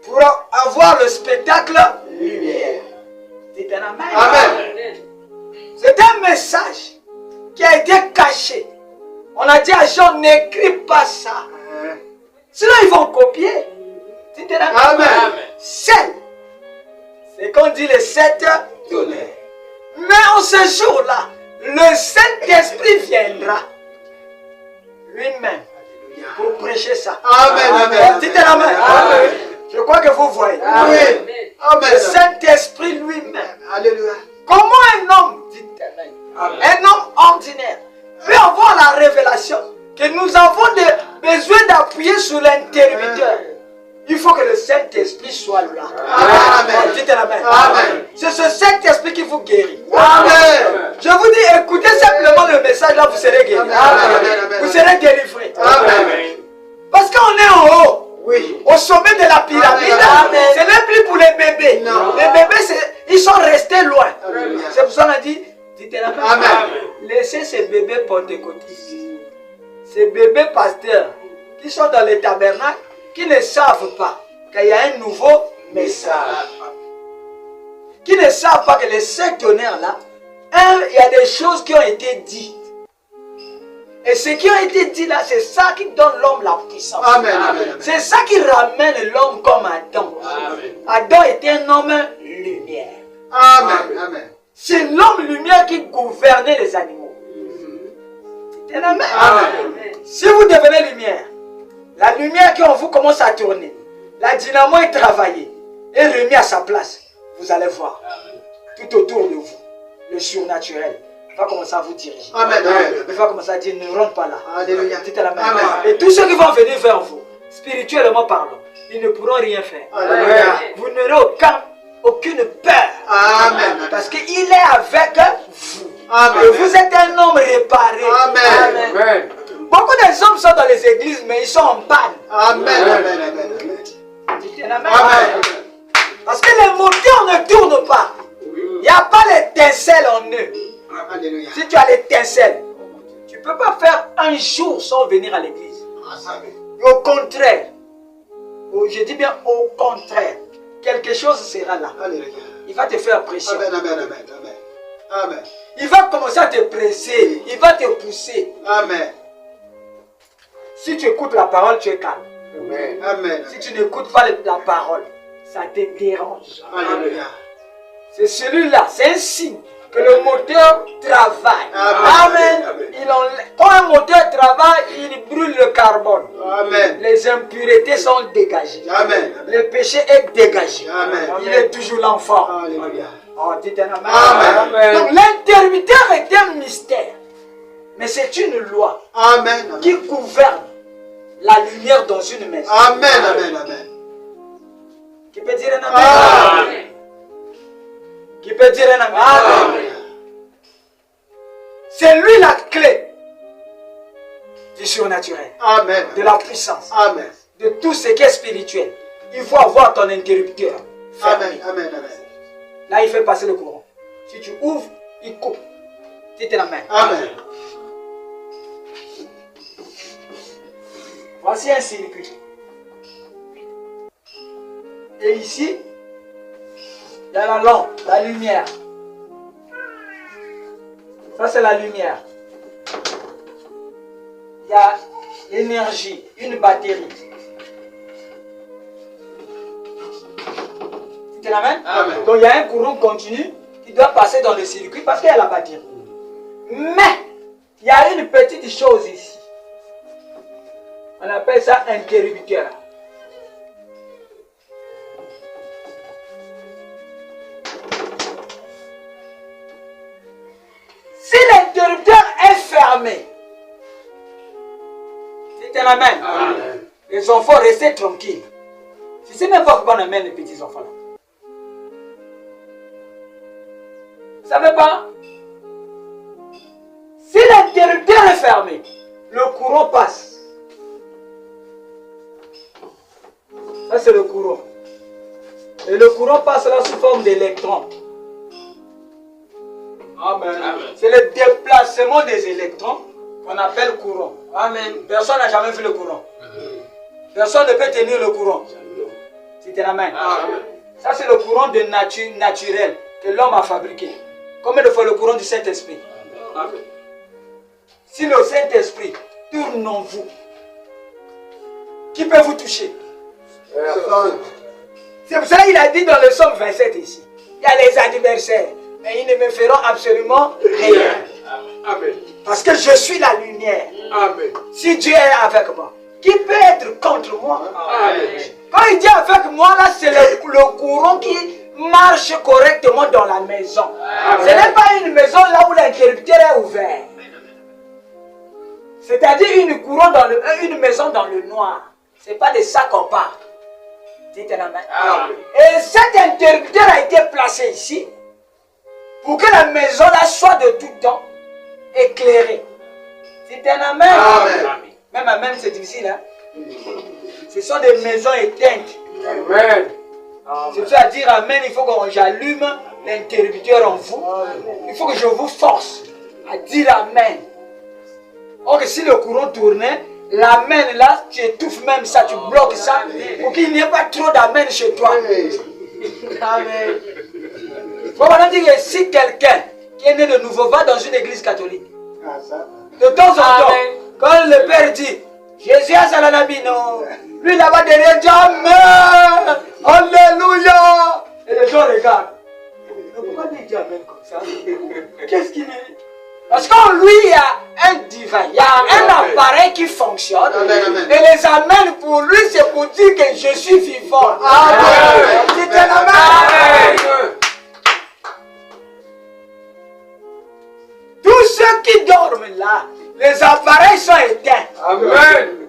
Pour avoir le spectacle lumière. Dites un amen. Amen. C'est un message qui a été caché. On a dit à Jean, n'écris pas ça. Sinon ils vont copier. Dites un amen. Amen. Seul. C'est qu'on dit les 7 tonnerres. Mais en ce jour-là, le Saint-Esprit viendra lui-même pour prêcher ça. Amen. Amen. Dites un amen. Amen. Je crois que vous voyez. Oui. Amen. Le Saint-Esprit lui-même. Alléluia. Comment un homme, dites un homme ordinaire, peut avoir la révélation que nous avons besoin d'appuyer sur l'interrupteur? Il faut que le Saint-Esprit soit là. Amen. Dites amen. Amen. C'est ce Saint-Esprit qui vous guérit. Amen. Je vous dis, écoutez simplement le message là, vous serez guéris. Amen. Vous serez délivrés. Amen. Parce qu'on est en haut. Oui. Au sommet de la pyramide, Amen. ce n'est plus pour les bébés. Non. Les bébés, ils sont restés loin. Alléluia. C'est pour ça qu'on a dit, dites amen. Amen. Laissez ces bébés pentecôtistes, ces bébés pasteurs qui sont dans les tabernacles, qui ne savent pas qu'il y a un nouveau message. Qui ne savent pas que les 5 tonnerres là, il y a des choses qui ont été dites. Et ce qui a été dit là, c'est ça qui donne l'homme la puissance. Amen. Amen. C'est ça qui ramène l'homme comme Adam. Adam était un homme lumière. Amen. Amen. C'est l'homme lumière qui gouvernait les animaux. C'est un amen. Amen. Si vous devenez lumière, la lumière qui en vous commence à tourner, la dynamo est travaillée et remis à sa place, vous allez voir tout autour de vous le surnaturel va commencer à vous diriger. Amen. Amen. Il va commencer à dire ne rentre pas là. Alléluia. Dites à la main. Amen. Et tous ceux qui vont venir vers vous, spirituellement parlant, ils ne pourront rien faire. Alléluia. Vous n'aurez aucune peur. Amen. Parce qu'il est avec vous. Amen. Et vous êtes un homme réparé. Amen. Amen. Beaucoup des hommes sont dans les églises, mais ils sont en panne. Amen. Amen. Amen. Dites un amen. Amen. Parce que les moteurs ne tournent pas. Il n'y a pas l'étincelle en eux. Alléluia. Si tu as l'étincelle, tu ne peux pas faire un jour sans venir à l'église. Au contraire, je dis bien au contraire, quelque chose sera là. Alléluia. Il va te faire pression. Amen. Amen. Amen. Amen. Amen. Il va commencer à te presser. Il va te pousser. Amen. Si tu écoutes la parole, tu es calme. Amen. Amen. Si tu n'écoutes pas la parole, ça te dérange. Alléluia. C'est celui-là, c'est un signe que le moteur travaille. Amen. Amen. Quand un moteur travaille, il brûle le carbone. Amen. Les impuretés sont dégagées. Amen. Le péché est dégagé. Amen. Il est toujours l'enfant. Alléluia. Oh, dites un amen. Amen. Donc l'interrupteur est un mystère. Mais c'est une loi Amen. qui gouverne la lumière dans une maison. Amen, amen, amen. Qui peut dire un amen? Amen. Qui peut dire un amen? Amen. C'est lui la clé du surnaturel. Amen. De la puissance. Amen. De tout ce qui est spirituel. Il faut avoir ton interrupteur. Amen, amen, amen. Là, il fait passer le courant. Si tu ouvres, il coupe. Tu te l'amènes. Amen. Voici un circuit. Et ici, il y a la lampe, la lumière. Ça, c'est la lumière. Il y a l'énergie, une batterie. Tu te l'amènes? Amen. Donc, il y a un courant continu qui doit passer dans le circuit parce qu'il y a la batterie. Mais, il y a une petite chose ici. On appelle ça interrupteur. Si l'interrupteur est fermé, c'est un amen. Amen. Les enfants, restez tranquilles. Si c'est même pas qu'on amène les petits enfants là. Vous savez pas? Si l'interrupteur est fermé, le courant passe. Ça, c'est le courant. Et le courant passe là sous forme d'électrons. Amen. C'est le déplacement des électrons qu'on appelle courant. Amen. Personne n'a jamais vu le courant. Personne ne peut tenir le courant. C'est un amen. Amen. Ça, c'est le courant de nature naturel que l'homme a fabriqué. Combien de fois le courant du Saint-Esprit? Amen. Si le Saint-Esprit tourne en vous, qui peut vous toucher? C'est pour ça qu'il a dit dans le psaume 27 ici. Il y a les adversaires, mais ils ne me feront absolument rien. Amen. Parce que je suis la lumière. Amen. Si Dieu est avec moi, qui peut être contre moi? Amen. Quand il dit avec moi, là, c'est le courant qui marche correctement dans la maison. Ce n'est pas une maison là où l'interrupteur est ouvert. C'est-à-dire une maison dans le noir. Ce n'est pas de ça qu'on parle. Dites un amen. Amen. Et cet interrupteur a été placé ici pour que la maison là soit de tout temps éclairée. Dites un amen. Amen. Même amen, c'est difficile. Hein? Ce sont des maisons éteintes. Amen. C'est ça à dire amen, il faut que j'allume l'interrupteur en vous. Il faut que je vous force à dire amen. Or que si le courant tournait, l'amen là, tu étouffes même ça, tu bloques ça pour qu'il n'y ait pas trop d'amen chez toi. Amen. Il faut maintenant dire que si quelqu'un qui est né de nouveau va dans une église catholique, de temps en temps, quand le père dit Jésus a salanabino, lui là-bas derrière dit amen, alléluia. Et les gens regardent. Mais pourquoi il dit amen comme ça? Qu'est-ce qu'il dit? Parce qu'en lui, il y a un divin, il y a un appareil qui fonctionne. Amen. Et les amens pour lui, c'est pour dire que je suis vivant. Amen. C'est un amen. Tous ceux qui dorment là, les appareils sont éteints. Amen.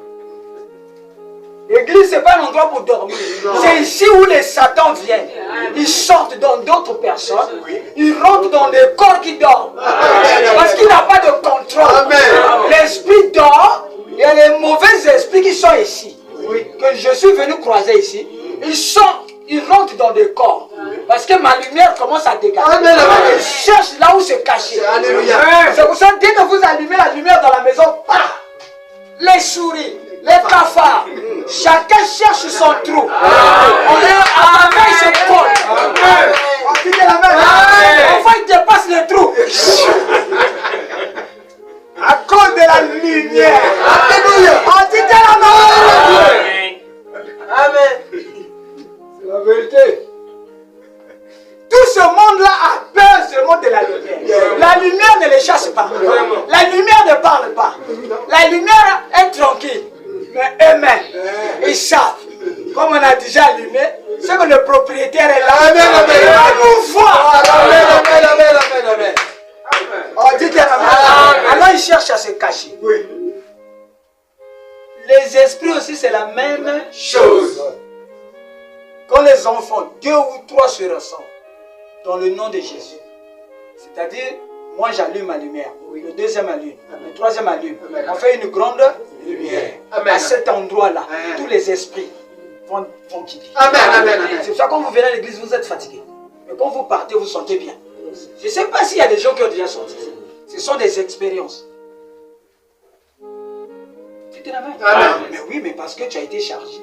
L'église, ce n'est pas un endroit pour dormir. C'est ici où les satans viennent. Ils sortent dans d'autres personnes. Ils rentrent dans des corps qui dorment. Parce qu'il n'a pas de contrôle. L'esprit dort. Il y a les mauvais esprits qui sont ici. Que je suis venu croiser ici. Ils sortent. Ils rentrent dans des corps. Parce que ma lumière commence à dégager. Ils cherchent là où se cacher. C'est pour ça que dès que vous allumez la lumière dans la maison, les souris, les cafards, chacun cherche son trou. On est à la main, il se colle. On dit la main. Enfin, il dépasse le trou. À cause de la lumière. Alléluia. On dit la main. Amen. C'est la vérité. Tout ce monde-là a peur seulement de la lumière. La lumière ne les chasse pas. La lumière ne parle pas. La lumière est tranquille. Mais eux-mêmes, ils savent. Comme on a déjà allumé, c'est que le propriétaire est là. Amen, amen. Il va nous voir. Amen, amen, amen, amen, amen. On dit amen. Alors ils cherchent à se cacher. Les esprits c'est la même Chose. quand les enfants, 2 ou 3 se ressemblent dans le nom de Jésus. C'est-à-dire, moi j'allume ma lumière, le deuxième allume, le troisième allume. On fait une grande lumière. À cet endroit-là, tous les esprits vont quitter. C'est pour ça que quand vous venez à l'église, vous êtes fatigué. Mais quand vous partez, vous sentez bien. Je ne sais pas s'il y a des gens qui ont déjà sorti. Ce sont des expériences. C'était la même. Mais oui, mais parce que tu as été chargé.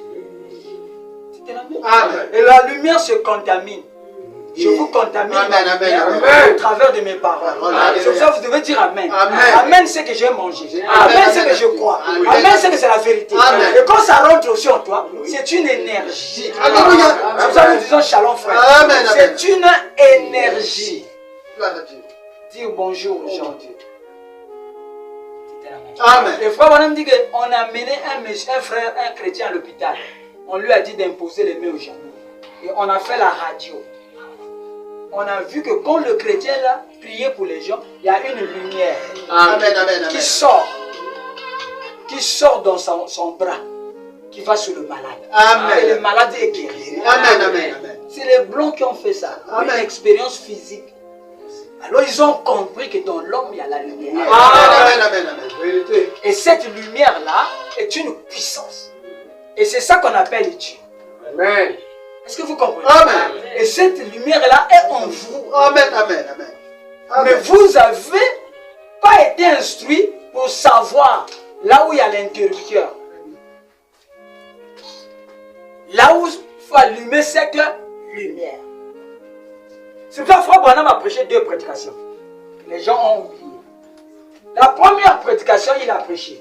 C'était la même. Et la lumière se contamine. Je vous contamine au travers de mes paroles. C'est pour ça que vous devez dire Amen. Amen, c'est que j'ai mangé. Amen, c'est que je crois. Amen, c'est que c'est la vérité. Et quand ça rentre aussi en toi, c'est une énergie. C'est pour ça que nous disons Shalom, frère. C'est une énergie. Dire bonjour aux gens. Le frère Bonhomme dit qu'on a amené un frère, un chrétien à l'hôpital. On lui a dit d'imposer les mains aux gens. Et on a fait la radio. On a vu que quand le chrétien là priait pour les gens, il y a une lumière qui sort dans son bras, qui va sur le malade. Et le malade est guéri. C'est les blancs qui ont fait ça. Une expérience physique. Alors ils ont compris que dans l'homme il y a la lumière. Et cette lumière là est une puissance. Et c'est ça qu'on appelle Dieu. Amen. Est-ce que vous comprenez? Et cette lumière-là est en vous. Mais vous n'avez pas été instruit pour savoir là où il y a l'interrupteur. Là où il faut allumer cette lumière. C'est pour ça que Frère Branham a prêché 2 prédications. Les gens ont oublié. La première prédication, il a prêché.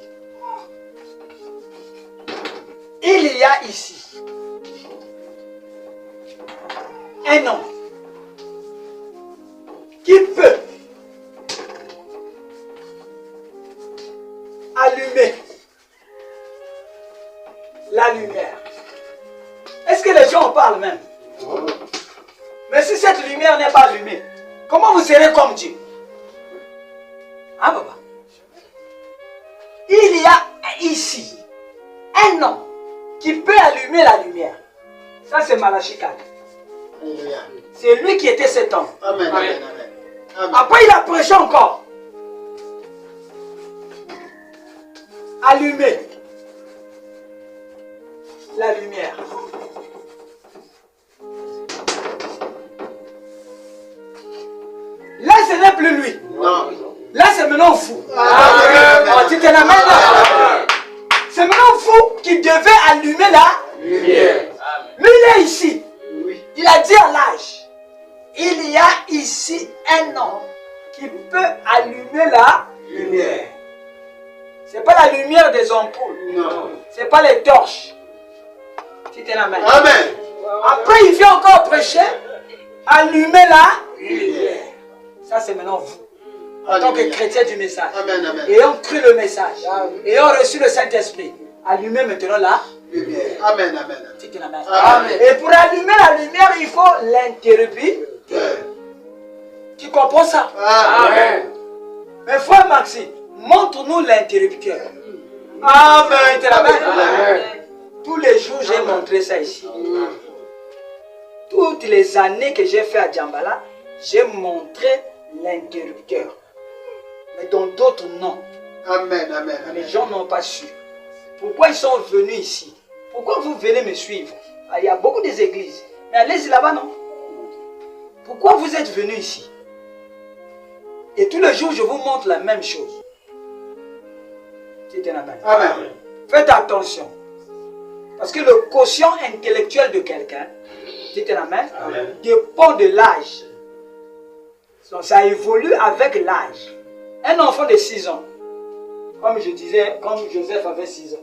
Il y a ici un homme qui peut allumer la lumière. Est-ce que les gens en parlent même? Mais si cette lumière n'est pas allumée, comment vous serez comme Dieu? Hein, papa? Il y a ici un homme qui peut allumer la lumière. Ça, c'est Malachie 4. C'est lui qui était cet homme. Après, il a prêché encore. Allumer la lumière. Là, ce n'est plus lui. Non. Là, c'est maintenant vous. C'est maintenant vous qui devez allumer la lumière. Lui, il est ici. Il a dit à l'âge, il y a ici un homme qui peut allumer la lumière. Ce n'est pas la lumière des ampoules. Ce n'est pas les torches. C'était la main. Après, il vient encore prêcher, allumer la lumière. Ça, c'est maintenant vous. En tant que chrétien du message. Ayant cru le message. Ayant reçu le Saint-Esprit. Allumez maintenant la lumière. Et pour allumer la lumière, il faut l'interrupteur. Tu comprends ça? Mais frère Maxime, montre-nous l'interrupteur. Tous les jours, j'ai montré ça ici. Toutes les années que j'ai fait à Djambala, j'ai montré l'interrupteur. Mais dans d'autres, non. Les gens n'ont pas su. Pourquoi ils sont venus ici? Pourquoi vous venez me suivre? Il y a beaucoup d'églises. Mais allez-y là-bas, non? Pourquoi vous êtes venus ici? Et tous les jours, je vous montre la même chose. Faites attention. Parce que le quotient intellectuel de quelqu'un, dépend de l'âge. Ça évolue avec l'âge. Un enfant de 6 ans, comme je disais, comme Joseph avait 6 ans,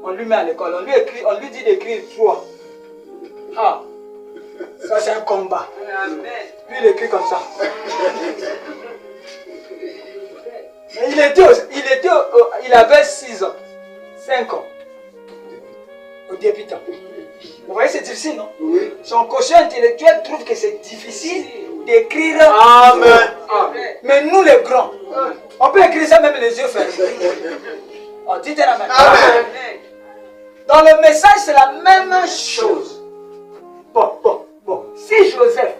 on lui met à l'école, on lui dit d'écrire 3. Ça c'est un combat. Puis il écrit comme ça. Mais il avait 6 ans, 5 ans, au débutant. Vous voyez, c'est difficile, non? Son quotient intellectuel trouve que c'est difficile d'écrire. Mais nous les grands, on peut écrire ça même les yeux fermés. Dites la main. Dans le message, c'est la même chose. Bon. Si Joseph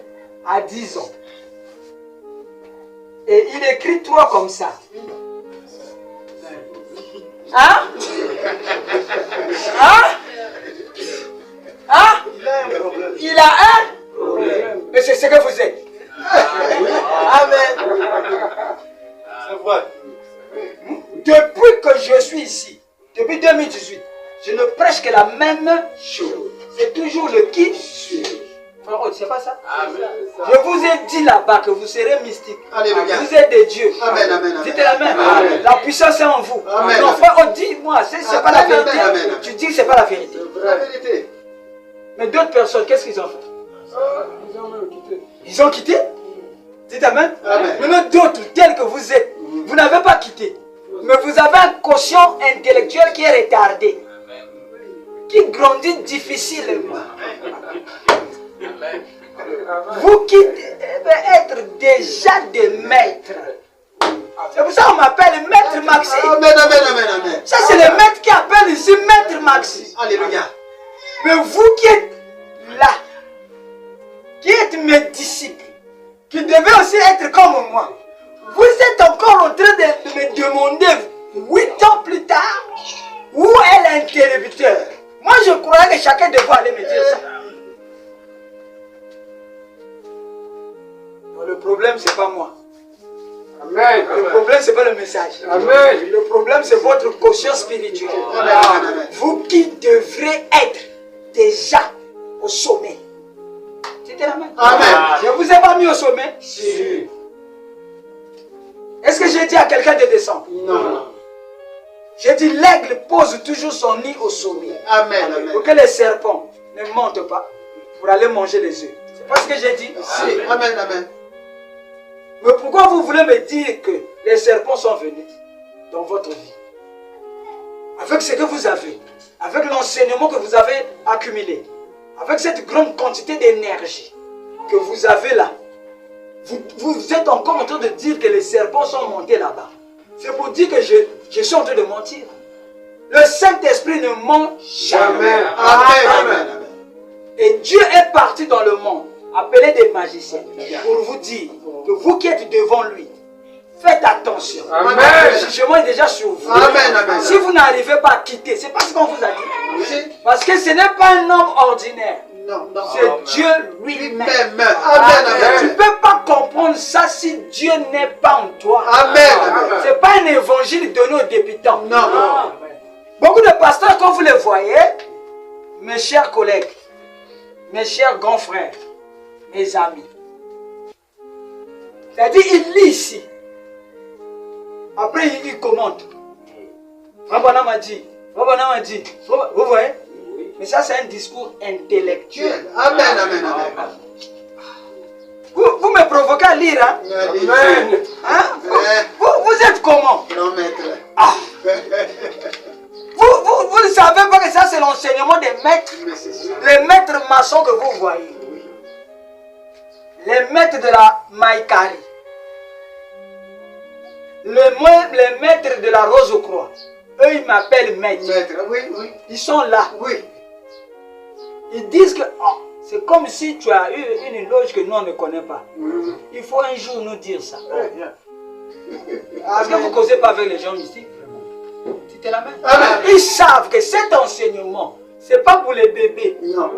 a 10 ans, et il écrit 3 comme ça, hein? Il a un problème. Mais c'est ce que vous êtes. Amen. C'est vrai. Depuis que je suis ici, depuis 2018, je ne prêche que la même chose. C'est toujours le qui suit. C'est pas ça? Je vous ai dit là-bas que vous serez mystique. Alléluia. Vous êtes des dieux. Amen, amen. Dites la même. Amen. La puissance est en vous. Amen. Non, frère, dis-moi, c'est pas la Amen, vérité. amen, amen. Tu dis que c'est pas la vérité. La vérité. Mais d'autres personnes, qu'est-ce qu'ils ont fait? Ils ont même quitté. Ils ont quitté? Dites amen. Amen. Maintenant, d'autres, tels que vous êtes, vous n'avez pas quitté. Mais vous avez un quotient intellectuel qui est retardé. Qui grandit difficilement. Vous qui devez être déjà des maîtres. C'est pour ça qu'on m'appelle Maître Maxi. Amen, amen, amen, amen. Ça, c'est le maître qui appelle ici Maître Maxi. Alléluia. Mais vous qui êtes là, qui êtes mes disciples, qui devez aussi être comme moi, vous êtes encore en train de me demander 8 ans plus tard où est l'interrupteur. Moi, je croyais que chacun devait aller me dire ça. Non, le problème, c'est pas moi. Amen. Le problème, c'est pas le message. Amen. Le problème, c'est votre conscience spirituelle. Amen. Vous qui devrez être déjà au sommet. C'était la même. Amen. Je ne vous ai pas mis au sommet. Si. Est-ce que j'ai dit à quelqu'un de descendre? Non. J'ai dit l'aigle pose toujours son nid au sommet. Amen, amen. Pour que les serpents ne montent pas pour aller manger les œufs. C'est pas ce que j'ai dit? Si. Amen, amen. Mais pourquoi vous voulez me dire que les serpents sont venus dans votre vie? Avec ce que vous avez, avec l'enseignement que vous avez accumulé, avec cette grande quantité d'énergie que vous avez là, vous êtes encore en train de dire que les serpents sont montés là-bas. C'est pour dire que je suis en train de mentir. Le Saint-Esprit ne ment jamais. Amen, amen, amen. Et Dieu est parti dans le monde, appelé des magiciens, pour vous dire que vous qui êtes devant lui, faites attention. Amen. Le jugement est déjà sur vous. Amen, amen. Si vous n'arrivez pas à quitter, c'est parce qu'on vous a dit. Oui. Parce que ce n'est pas un homme ordinaire. Non, non. C'est Dieu lui-même. Amen, amen, Tu ne amen. peux pas comprendre ça si Dieu n'est pas en toi. Amen, amen. Ce n'est pas un évangile donné aux débutants. Non. Beaucoup de pasteurs, quand vous les voyez, mes chers collègues, mes chers grands frères, mes amis, c'est-à-dire, il lit ici. Après, il commente. Rabana m'a dit. Vous voyez? Mais ça, c'est un discours intellectuel. Amen, amen, amen. Vous me provoquez à lire, hein? Amen. Hein? Vous êtes comment? Non, maître. Ah. Vous ne savez pas que ça, c'est l'enseignement des maîtres. Mais c'est sûr. Les maîtres maçons que vous voyez. Les maîtres de la Maïkari. Les maîtres de la Rose aux Croix. Eux, ils m'appellent maître. Maître, oui, oui. Ils sont là. Oui. Ils disent que c'est comme si tu as eu une loge que nous, on ne connaît pas. Il faut un jour nous dire ça. Est-ce que vous ne causez pas avec les gens mystiques? C'était la même. Amen. Ils savent que cet enseignement, ce n'est pas pour les bébés. Non.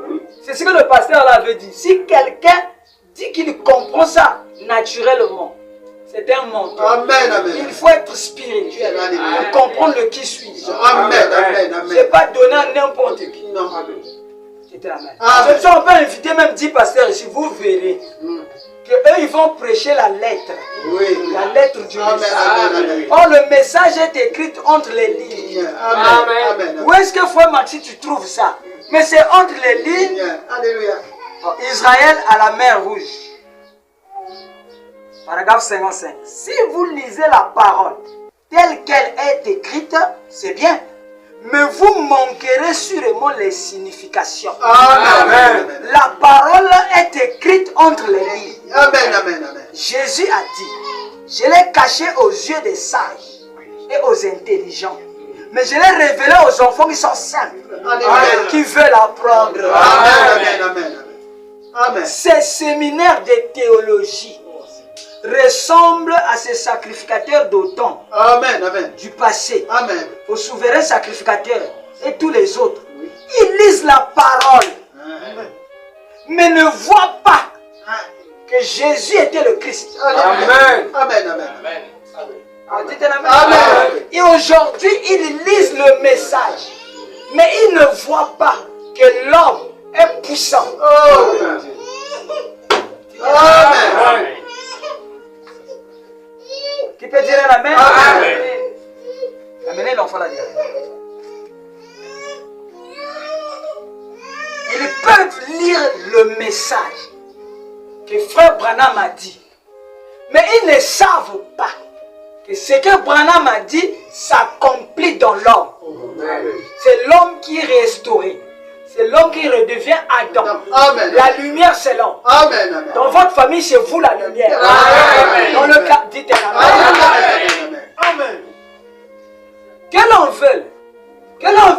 C'est ce que le pasteur l'avait dit. Si quelqu'un dit qu'il comprend ça naturellement, c'est un menteur. Amen, amen. Il faut être spirituel Alléluia. pour comprendre le qui suis-je. Amen, amen, Ce n'est amen. pas donné à n'importe qui. Non. C'était la même. Amen. Ce sont pas invité même 10 pasteurs ici. Vous verrez que eux ils vont prêcher la lettre. Oui. La lettre du Amen, message. amen, amen. Or le message est écrit entre les lignes. Amen, amen. Où est-ce que frère Maxi tu trouves ça? Mais c'est entre les lignes. Alléluia. Israël à la mer Rouge. Paragraphe 55. Si vous lisez la parole telle qu'elle est écrite, c'est bien. Mais vous manquerez sûrement les significations. Amen. La parole est écrite entre les lignes. Amen, amen, amen. Jésus a dit, je l'ai caché aux yeux des sages et aux intelligents. Mais je l'ai révélé aux enfants qui sont simples, Alléluia. qui veulent apprendre. Amen, amen, amen. Ces séminaires de théologie ressemblent à ces sacrificateurs d'autant Amen, amen. du passé, Amen. aux souverains sacrificateurs et tous les autres. Ils lisent la parole, mais ne voient pas que Jésus était le Christ. Amen. Amen, amen. Dites un amen. Amen. Et aujourd'hui, ils lisent le message, mais ils ne voient pas que l'homme est puissant. Oh. Amen. Qui peut dire un amen? Amen. Amenez l'enfant là derrière. Ils peuvent lire le message que frère Branham a dit, mais ils ne savent pas que ce que Branham a dit s'accomplit dans l'homme. C'est l'homme qui est restauré. C'est l'homme qui redevient Adam. Amen. La lumière, c'est l'homme. Amen, amen. Dans votre famille, c'est vous la lumière. Amen. Dans le cas, dites un amen. Amen. Amen. Que l'on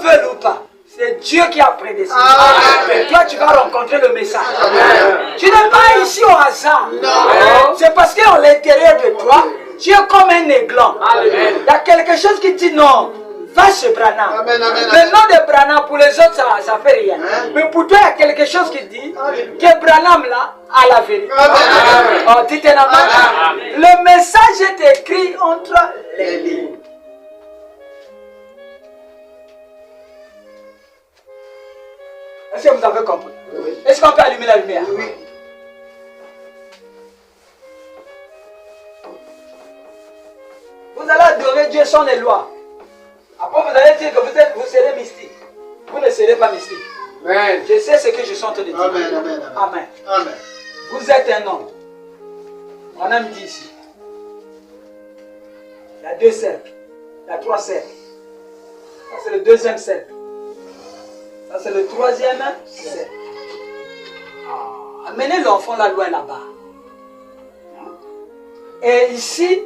veuille ou pas, c'est Dieu qui a prédestiné. Amen. Et toi, tu vas rencontrer le message. Amen. Tu n'es pas ici au hasard. Non. C'est parce qu'à l'intérieur de toi, tu es comme un aiglan. Il y a quelque chose qui dit non. Va chez Branham. Amen, amen, Le amen. nom de Branham, pour les autres, ça ne fait rien. Hein? Mais pour toi, il y a quelque chose qui dit que Branham, là, a la vérité. Amen. Oh, dites un amen. Amen. Le message est écrit entre les lignes. Est-ce que vous avez compris? Est-ce qu'on peut allumer la lumière? Oui. Vous allez adorer Dieu sans les lois. Après, vous allez dire que vous serez mystique. Vous ne serez pas mystique. Amen. Je sais ce que je suis en train de dire. Amen, amen, amen. Amen. Amen. Vous êtes un homme. On a dit ici. Il y a 2 cercles. Il y a 3 cercles. Ça, c'est le 2e cercle. Ça, c'est le 3e cercle. Amenez l'enfant là loin là-bas. Et ici,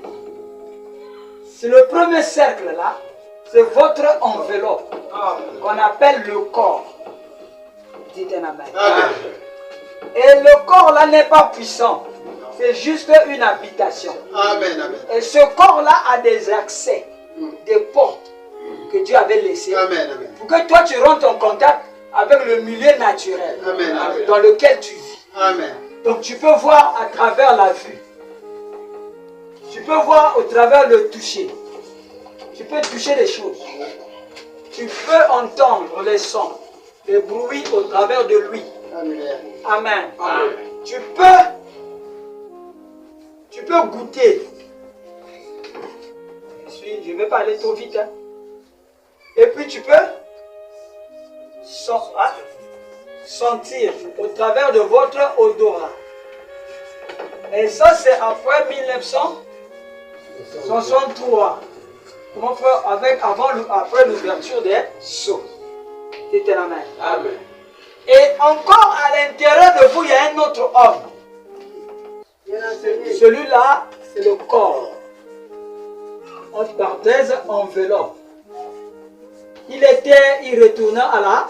c'est le premier cercle là. C'est votre enveloppe qu'on appelle le corps. Dites un amen. Amen. Et le corps là n'est pas puissant. C'est juste une habitation. Amen, amen. Et ce corps là a des accès, des portes que Dieu avait laissées. Amen, amen. Pour que toi tu rentres en contact avec le milieu naturel Amen, amen. dans lequel tu vis. Amen. Donc tu peux voir à travers la vue. Tu peux voir au travers le toucher. Tu peux toucher les choses. Tu peux entendre les sons, les bruits au travers de lui. Alléluia. Amen. Amen. Tu peux goûter. Je ne vais pas aller trop vite. Hein. Et puis tu peux sentir au travers de votre odorat. Et ça, c'est après 1963. Comment faire après l'ouverture des sceaux. Dites amen. Amen. Et encore à l'intérieur de vous, il y a un autre homme. Celui-là, c'est le corps. Entre parenthèses, enveloppe. Il retournait à la.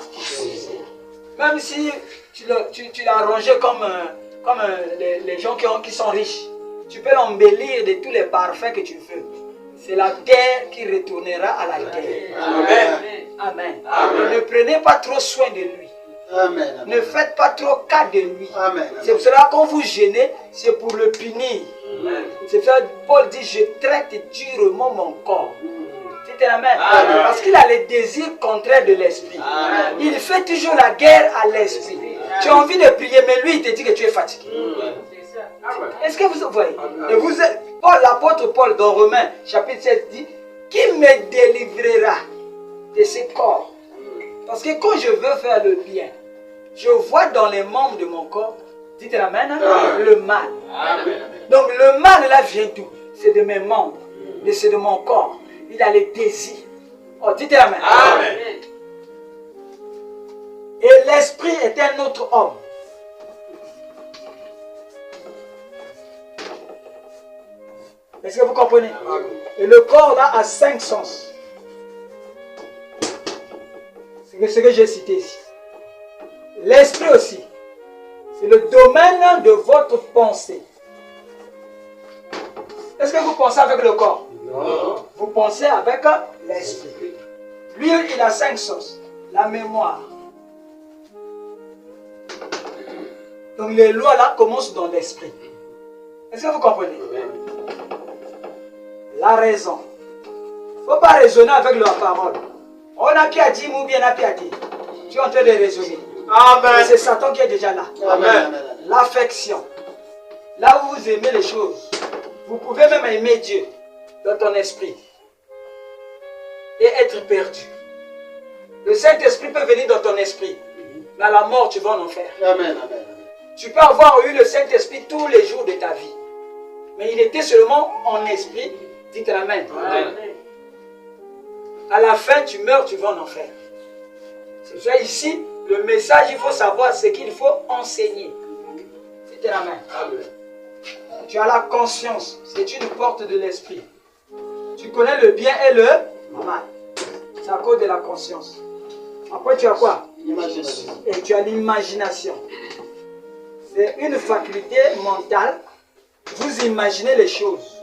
Même si tu l'as rangé comme les gens qui sont riches. Tu peux l'embellir de tous les parfums que tu veux. C'est la terre qui retournera à la terre. Amen. Amen. Amen. Ne prenez pas trop soin de lui. Amen. Amen. Ne faites pas trop cas de lui. Amen. C'est pour cela que quand vous gênez, c'est pour le punir. C'est pour ça que Paul dit, je traite durement mon corps. Dites amen. Amen. Parce qu'il a les désirs contraires de l'esprit. Amen. Il fait toujours la guerre à l'esprit. Tu as envie de prier, mais lui, il te dit que tu es fatigué. Est-ce que vous voyez? Et vous êtes, l'apôtre Paul dans Romains chapitre 16 dit, qui me délivrera de ce corps? Parce que quand je veux faire le bien, je vois dans les membres de mon corps, dites amen, le mal. Amen. Donc le mal là vient d'où? C'est de mes membres, mais c'est de mon corps. Il a les désirs. Oh, dites amen. Amen. Et l'esprit est un autre homme. Est-ce que vous comprenez? Et le corps là a 5 sens. ce que j'ai cité ici. L'esprit aussi, c'est le domaine de votre pensée. Est-ce que vous pensez avec le corps? Non. Vous pensez avec l'esprit. Lui, il a 5 sens. La mémoire. Donc les lois là commencent dans l'esprit. Est-ce que vous comprenez? La raison. Il ne faut pas raisonner avec la parole. On a qui a dit ou bien on a qui a dit. Tu es en train de raisonner. Amen. C'est Satan qui est déjà là. Amen. L'affection. Là où vous aimez les choses, vous pouvez même aimer Dieu dans ton esprit et être perdu. Le Saint-Esprit peut venir dans ton esprit, mais à la mort, tu vas en enfer. Amen. Tu peux avoir eu le Saint-Esprit tous les jours de ta vie, mais il était seulement en esprit. Dites Amen. Amen. À la fin, tu meurs, tu vas en enfer. C'est pour ça ici, le message, il faut savoir ce qu'il faut enseigner. Dites Amen. Amen. Tu as la conscience, c'est une porte de l'esprit. Tu connais le bien et le mal. C'est à cause de la conscience. Après, tu as quoi? Imagination. Et tu as l'imagination. C'est une faculté mentale. Vous imaginez les choses.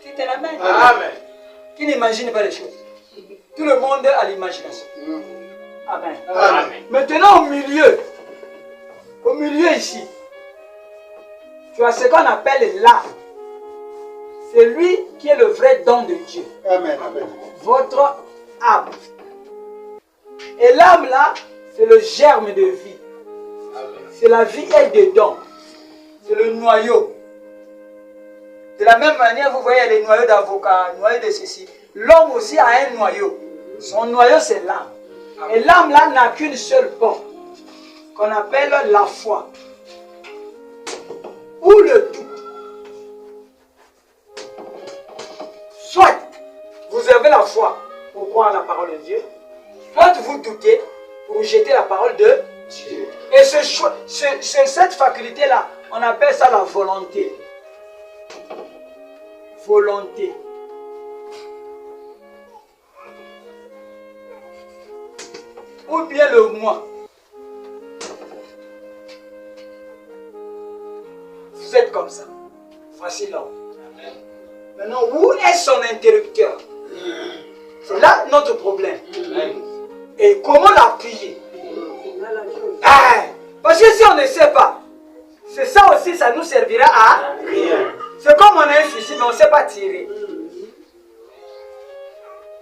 Dites Amen. Amen. Qui n'imagine pas les choses? Tout le monde a l'imagination. Amen. Amen. Maintenant, au milieu ici, tu as ce qu'on appelle l'âme. C'est lui qui est le vrai don de Dieu. Amen. Votre âme. Et l'âme là, c'est le germe de vie. C'est la vie est dedans. C'est le noyau. De la même manière, vous voyez les noyaux d'avocat, noyaux de ceci. L'homme aussi a un noyau. Son noyau, c'est l'âme. Et l'âme là n'a qu'une seule porte, qu'on appelle la foi. Ou le doute. Soit vous avez la foi pour croire la parole de Dieu, soit vous doutez pour jeter la parole de Dieu. Et cette faculté-là, on appelle ça la volonté. Volonté. Ou bien le moi. Vous êtes comme ça. Voici l'homme. Maintenant, où est son interrupteur? C'est là notre problème. Et comment l'appuyer? Parce que si on ne sait pas, c'est ça aussi, ça nous servira à rien. C'est comme on a un fusil, mais on ne sait pas tirer.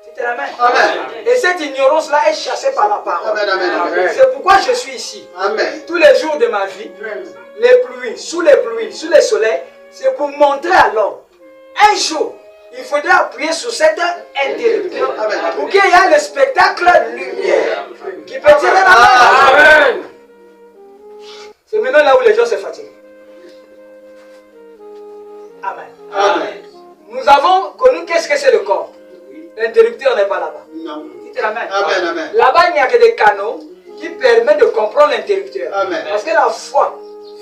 C'était la main. Amen. Et cette ignorance-là est chassée par la parole. Amen. C'est pourquoi je suis ici. Amen. Tous les jours de ma vie, les pluies, sous les soleils, c'est pour montrer à l'homme. Un jour, il faudra appuyer sur cet interrupteur pour qu'il y ait le spectacle lumière qui peut tirer la main. Amen. C'est maintenant là où les gens se fatiguent. Amen. Amen. Nous avons connu qu'est-ce que c'est le corps. L'interrupteur n'est pas là-bas. Non. Dites la main. Amen. Là-bas, il n'y a que des canaux qui permettent de comprendre l'interrupteur. Amen. Parce que la foi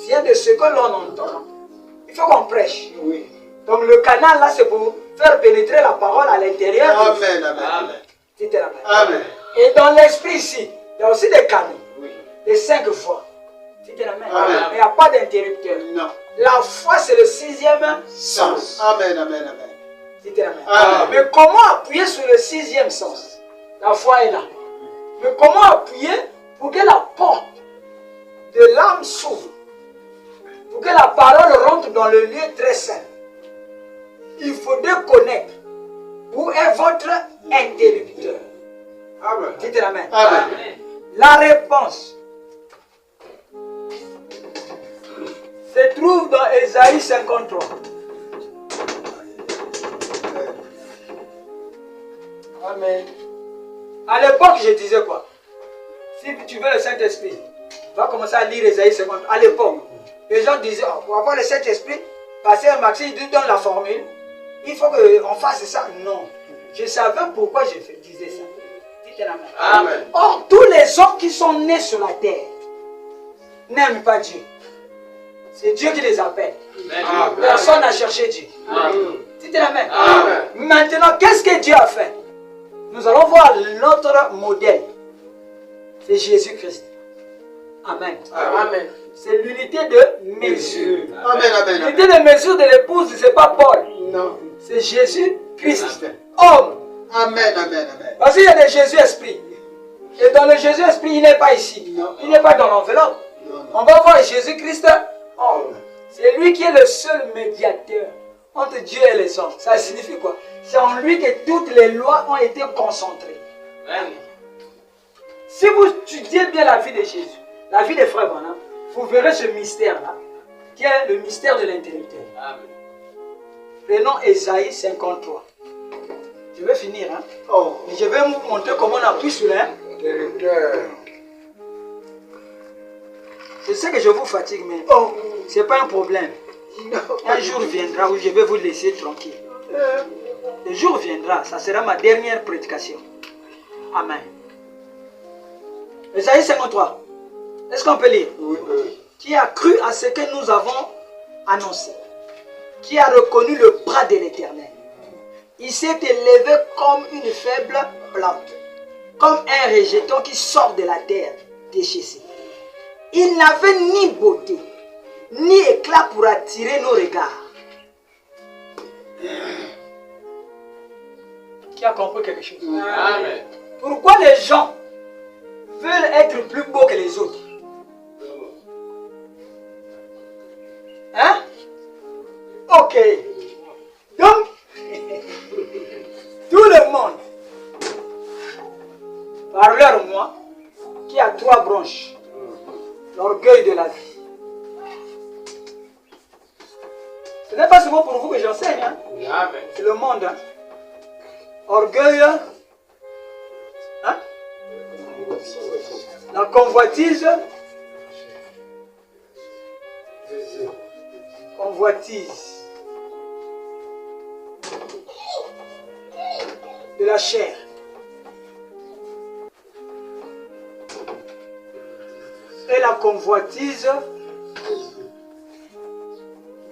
vient de ce que l'on entend. Il faut qu'on prêche. Oui. Donc le canal là, c'est pour faire pénétrer la parole à l'intérieur. Amen. Dites la main. Amen. Et dans l'esprit ici, il y a aussi des canaux. Oui. Les 5 voies. Dites la main. Amen. Mais il n'y a pas d'interrupteur. Non. La foi, c'est le 6e sens. Amen. Dites la main. Amen. Mais comment appuyer sur le 6e sens? La foi est là. Mais comment appuyer pour que la porte de l'âme s'ouvre? Pour que la parole rentre dans le lieu très saint. Il faudrait connaître où est votre interrupteur. Amen. Dites la main. Amen. La réponse se trouve dans Ésaïe 53. Amen. À l'époque, je disais quoi? Si tu veux le Saint-Esprit, va commencer à lire Ésaïe 53. À l'époque, les gens disaient, oh, pour avoir le Saint-Esprit, Pasteur Maxime donne la formule, il faut qu'on fasse ça. Non. Je savais pourquoi je disais ça. Dites la main. Amen. Or, tous les hommes qui sont nés sur la terre n'aiment pas Dieu. C'est Dieu qui les appelle. Amen. Personne n'a cherché Dieu. Amen. Dites la main. Amen. Maintenant, qu'est-ce que Dieu a fait? Nous allons voir notre modèle. c'est Jésus-Christ. Amen. Amen. C'est l'unité de mesure. Amen, amen, L'unité amen. de mesure de l'épouse, ce n'est pas Paul. Non. C'est Jésus-Christ. Amen. Homme. Amen, amen, amen. Parce qu'il y a des Jésus-Esprit. Et dans le Jésus-Esprit, il n'est pas ici. Non. Il n'est pas dans l'enveloppe. Non, non. On va voir Jésus-Christ homme. C'est lui qui est le seul médiateur entre Dieu et les hommes. Ça signifie quoi? C'est en lui que toutes les lois ont été concentrées. Amen. Si vous étudiez bien la vie de Jésus, la vie de Frère Branham, vous verrez ce mystère-là, qui est le mystère de l'intellectuel. Amen. Prenons Ésaïe 53. Je vais finir, hein. Oh. Mais je vais vous montrer comment on appuie sur Directeur. Je sais que je vous fatigue, mais ce n'est pas un problème. Non. Un jour viendra où je vais vous laisser tranquille. Le jour viendra, ça sera ma dernière prédication. Amen. Ésaïe 53. Est-ce qu'on peut lire? Oui, Qui a cru à ce que nous avons annoncé? Qui a reconnu le bras de l'Éternel? Il s'est élevé comme une faible plante, comme un rejeton qui sort de la terre déchaissée. Il n'avait ni beauté, ni éclat pour attirer nos regards. Qui a compris quelque chose? Amen. Pourquoi les gens veulent être plus beaux que les autres? Hein? Ok. Donc, tout le monde, par leur moi, qui a 3 branches, l'orgueil de la vie. Ce n'est pas seulement pour vous que j'enseigne, hein? Amen. C'est le monde. Hein? Orgueil, hein? La convoitise, de la chair. Et la convoitise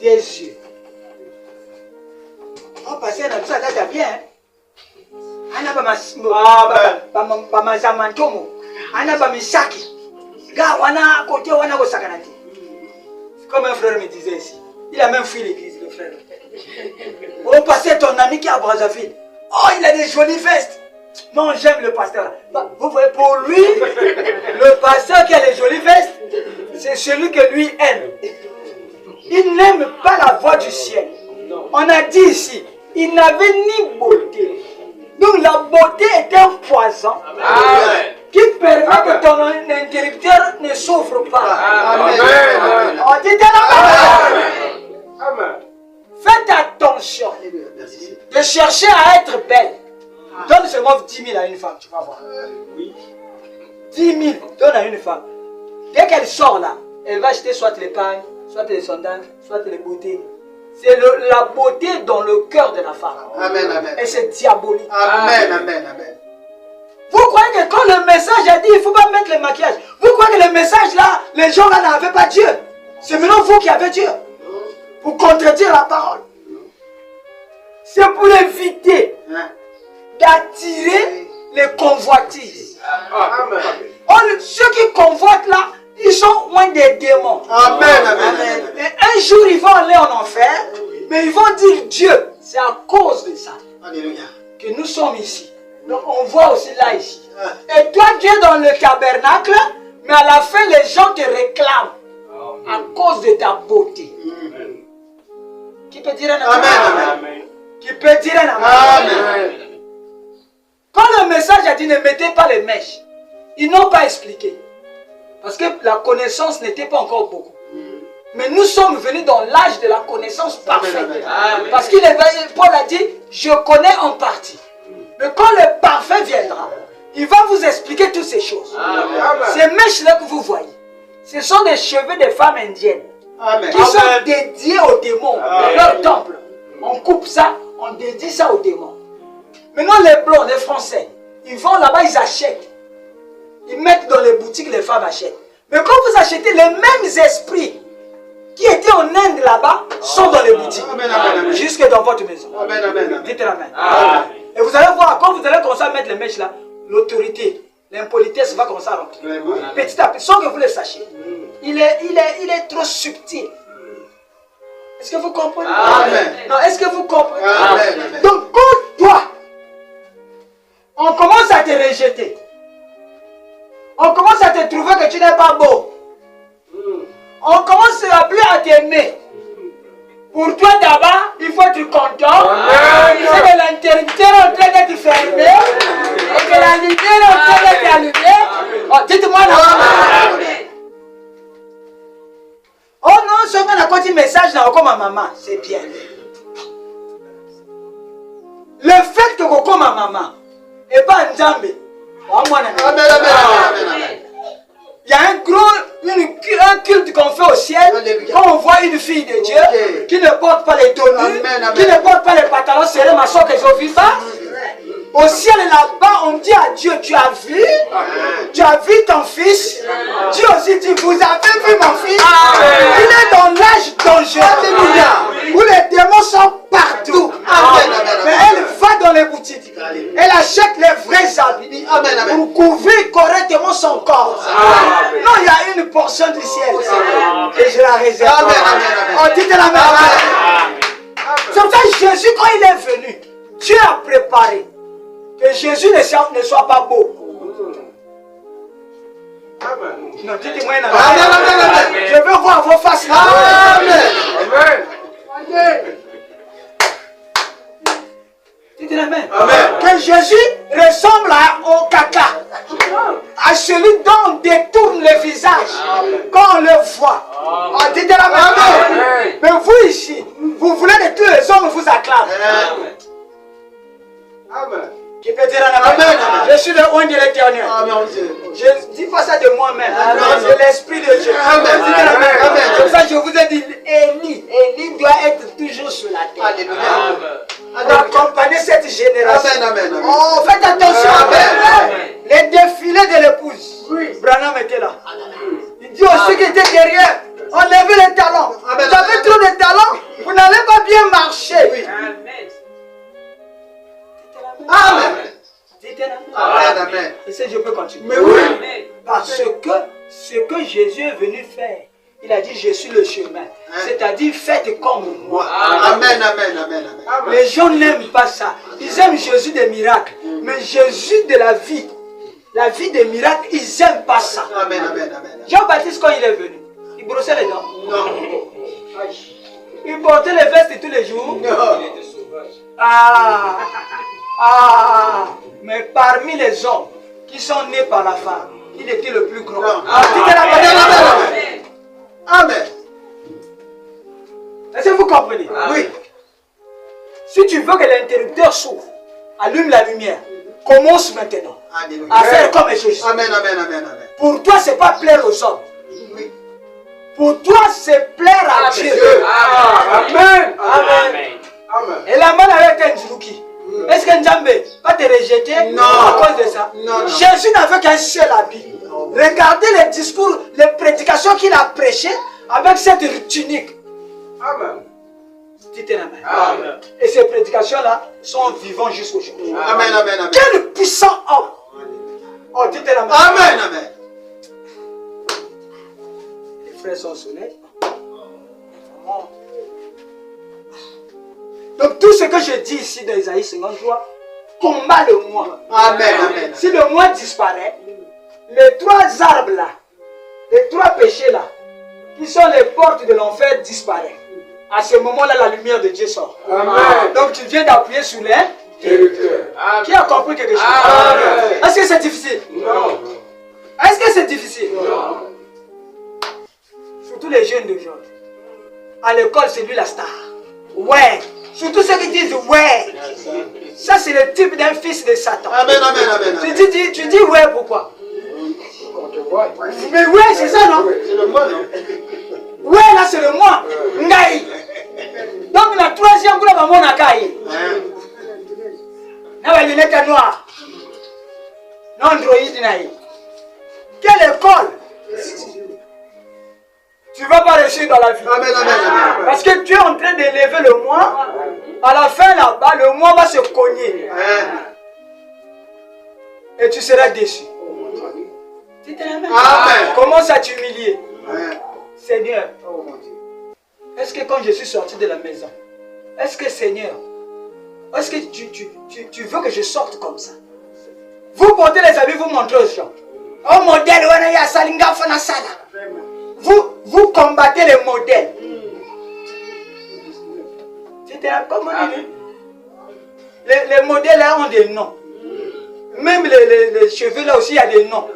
des yeux. On passe à ça date bien. Ana ba mazamantomo. Ana ba misaki. Ga wana côté wana ko sakanati. Comme un frère me disait ici. Il a même fui l'église, le frère. On passait ton ami qui est à Brazzaville. Oh, il a des jolies vestes. Non, j'aime le pasteur. Bah, vous voyez, pour lui, le pasteur qui a les jolies vestes, c'est celui que lui aime. Il n'aime pas la voix du ciel. On a dit ici, il n'avait ni beauté. Donc la beauté est un poison. Amen. Qui permet que ton interrupteur ne souffre pas. Amen. On dit Amen. Amen. Faites attention Merci. de chercher à être belle. Donne seulement 10 000 à une femme, tu vas voir. Oui. 10 000, donne à une femme. Dès qu'elle sort là, elle va acheter soit les pagnes, soit les sondages, soit les beautés. C'est la beauté dans le cœur de la femme. Amen, amen. Et c'est diabolique. Amen, amen, amen. Vous croyez que quand le message a dit il ne faut pas mettre le maquillage, vous croyez que le message là, les gens là n'avaient pas Dieu? C'est maintenant vous qui avez Dieu. Pour contredire la parole. C'est pour éviter d'attirer les convoitises. Amen. Ceux qui convoitent là, ils sont loin des démons. Amen, amen. Et un jour ils vont aller en enfer, mais ils vont dire Dieu. C'est à cause de ça Alléluia. que nous sommes ici. Donc on voit aussi là ici. Et toi tu es dans le tabernacle, mais à la fin les gens te réclament à cause de ta beauté. Qui peut dire un amen? Amen. Qui peut dire un amen? Amen. Quand le message a dit ne mettez pas les mèches, ils n'ont pas expliqué. Parce que la connaissance n'était pas encore beaucoup. Mais nous sommes venus dans l'âge de la connaissance parfaite. Amen. Parce que Paul a dit, je connais en partie. Mais quand le parfait viendra, il va vous expliquer toutes ces choses. Amen. Ces mèches-là que vous voyez, ce sont des cheveux des femmes indiennes. Amen. Qui sont dédiés aux démons dans leur temple. On coupe ça, on dédie ça aux démons. Maintenant les blancs, les français, ils vont là-bas, ils achètent. Ils mettent dans les boutiques, les femmes achètent. Mais quand vous achetez, les mêmes esprits qui étaient en Inde là-bas sont dans les boutiques. Amen, amen, amen. Jusque dans votre maison. Amen, amen, amen. Dites amen. Amen. Et vous allez voir, quand vous allez commencer à mettre les mèches là, l'autorité l'impolitesse va commencer à rentrer. Petit à petit, sans que vous le sachiez. Il est trop subtil. Est-ce que vous comprenez? Amen. Non, est-ce que vous comprenez? Amen. Donc, quand toi, on commence à te rejeter, on commence à te trouver que tu n'es pas beau, on commence à plus à t'aimer. Pour toi d'abord, il faut être content. Tu sais que l'interrupteur est en train d'être fermé et que la lumière est en train d'être allumée. Oh, dites-moi non. Oh non, seulement on a quand un message là, comme ma maman, c'est bien. Le fait que vous comme ma maman et pas un Nzambe. Oh, moi, il y a un culte qu'on fait au ciel. Quand on voit une fille de Dieu qui ne porte pas les tenues, qui ne porte pas les pantalons serrés, ma soeur que je vis pas. Au ciel là-bas, on dit à Dieu, tu as vu ton fils. Dieu aussi dit, vous avez vu mon fils. Il est dans l'âge dangereux, où les démons sont partout. Mais elle va dans les boutiques. Elle achète les vrais habits pour couvrir correctement son corps. Non, il y a une portion du ciel et je la réserve. Oh, dites la même. C'est pour ça que Jésus, quand il est venu, Dieu a préparé que Jésus ne soit pas beau. Non, dites-moi un amen. Je veux voir vos faces. Amen. Dites amen. Que Jésus ressemble au caca, à celui dont on détourne le visage quand on le voit. Dites amen. Mais vous ici, vous voulez que tous les hommes vous acclament. Amen. Qui peut dire amen. Je suis le roi de l'éternel. Je ne dis pas ça de moi-même. C'est l'esprit de Dieu. C'est pour ça que je vous ai dit, Élie doit être toujours sur la terre. Pour accompagner cette génération. Oh, faites attention. Les défilés de l'épouse. Branham était là. Il dit aussi qu'il était derrière. On levait les talons. Vous avez trop de talons. Vous n'allez pas bien marcher. Amen. Amen. Et si je peux continuer. Mais oui. Parce que ce que Jésus est venu faire, il a dit je suis le chemin. C'est-à-dire faites comme moi. Amen. Les gens n'aiment pas ça. Ils aiment Jésus des miracles. Mais Jésus de la vie des miracles, ils n'aiment pas ça. Amen. Jean-Baptiste, quand il est venu, il brossait les dents. Non. Il portait les vestes tous les jours. Non. Mais parmi les hommes qui sont nés par la femme, il était le plus grand. Amen. Est-ce que vous comprenez? Oui. Si tu veux que l'interrupteur s'ouvre, allume la lumière. Commence maintenant à faire comme Jésus. Amen. Pour toi, ce n'est pas plaire aux hommes. Pour toi, c'est plaire à Dieu. Amen. Et la main avec un Djouki. Est-ce que Nzambe va te rejeter à cause de ça? Non. Jésus n'avait qu'un seul habit. Regardez les discours, les prédications qu'il a prêchées avec cette tunique. Amen. Dites amen. Et ces prédications-là sont vivantes jusqu'aujourd'hui. Amen. Quel puissant homme! Oh, dites amen. Amen. Les frères sont sonnés. Donc tout ce que je dis ici dans Isaïe 53, combat le moi. Amen. Si le moi disparaît, les trois arbres là, les trois péchés là, qui sont les portes de l'enfer disparaissent. À ce moment-là, la lumière de Dieu sort. Amen. Donc tu viens d'appuyer sur les... Qui a compris quelque chose? Est-ce que c'est difficile? Non. Est-ce que c'est difficile? Non. Surtout les jeunes d'aujourd'hui. À l'école, c'est lui la star. Ouais. Surtout ceux qui disent ouais. Ça, c'est le type d'un fils de Satan. Amen. Tu dis ouais, pourquoi? Mais ouais, c'est ça, non? C'est le moi, non? Ouais, là, c'est le moi. Ngaï. Donc, la troisième, vous l'avez mon akaï. N'a pas lunettes noires. Non, Android, naï. Quelle école? Tu ne vas pas réussir dans la vie. Amen. Parce que tu es en train d'élever le moi. À la fin, là-bas, le moi va se cogner. Et tu seras déçu. Dites Amen. Amen. Commence à t'humilier. Amen. Seigneur, Oh mon Dieu. est-ce que quand je suis sorti de la maison, est-ce que Seigneur, est-ce que tu veux que je sorte comme ça? Vous portez les habits, vous montrez aux gens. Oh modèle, vous combattez les modèles. Les modèles là ont des noms. Même les cheveux là aussi, il y a des noms.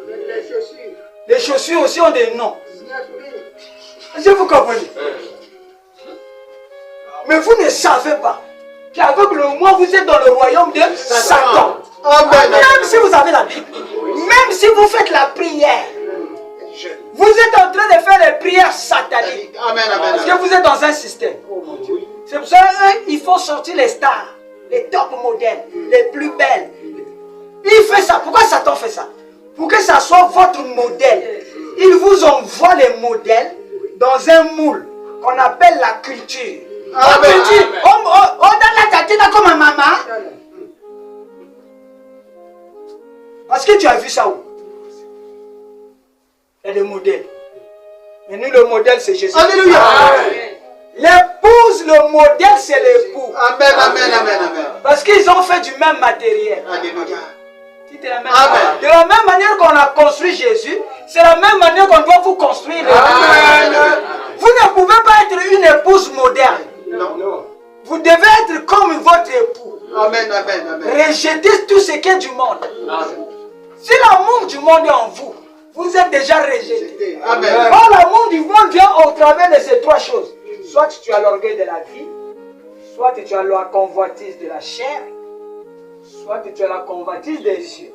Les chaussures aussi ont des noms. Est-ce que vous comprenez? Mais vous ne savez pas qu'avec le moi, vous êtes dans le royaume de Satan. Amen. Même si vous avez la Bible, même si vous faites la prière, vous êtes en train de faire les prières sataniques. Amen. Amen. Parce que vous êtes dans un système. C'est pour ça qu'il faut sortir les stars, les top modèles, les plus belles. Il fait ça. Pourquoi Satan fait ça? Pour que ça soit votre modèle. Il vous envoie les modèles dans un moule qu'on appelle la culture. Amen. Comme ma maman. Parce que tu as vu ça où? Il y a des modèles. Mais nous, le modèle, c'est Jésus. Alléluia. L'épouse, le modèle, c'est l'époux. Amen. Amen. Amen. Amen. Parce qu'ils ont fait du même matériel. Alléluia. Amen. De la même manière qu'on a construit Jésus, c'est la même manière qu'on doit vous construire. Amen. Vous ne pouvez pas être une épouse moderne. Non. Vous devez être comme votre époux. Amen. Amen. Amen. Rejetez tout ce qui est du monde. Amen. Si l'amour du monde est en vous, vous êtes déjà rejeté. Amen. Or, l'amour du monde vient au travers de ces trois choses. Soit tu as l'orgueil de la vie, soit tu as la convoitise de la chair, soit tu as la convoitise des cieux.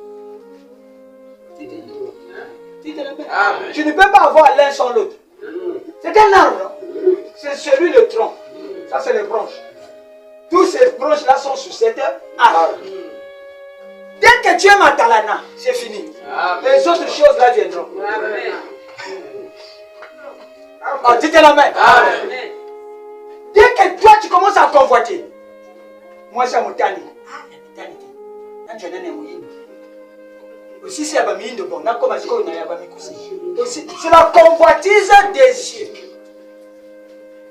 Tu ne peux pas avoir l'un sans l'autre. C'est un arbre. C'est celui le tronc. Ça, c'est les branches. Toutes ces branches-là sont sur cette arbre. Dès que tu es Matalana, c'est fini. Les autres choses-là viendront. Oh, dites la main. Dès que toi, tu commences à convoiter. Moi, c'est Moutani. Aussi, c'est la convoitise des yeux.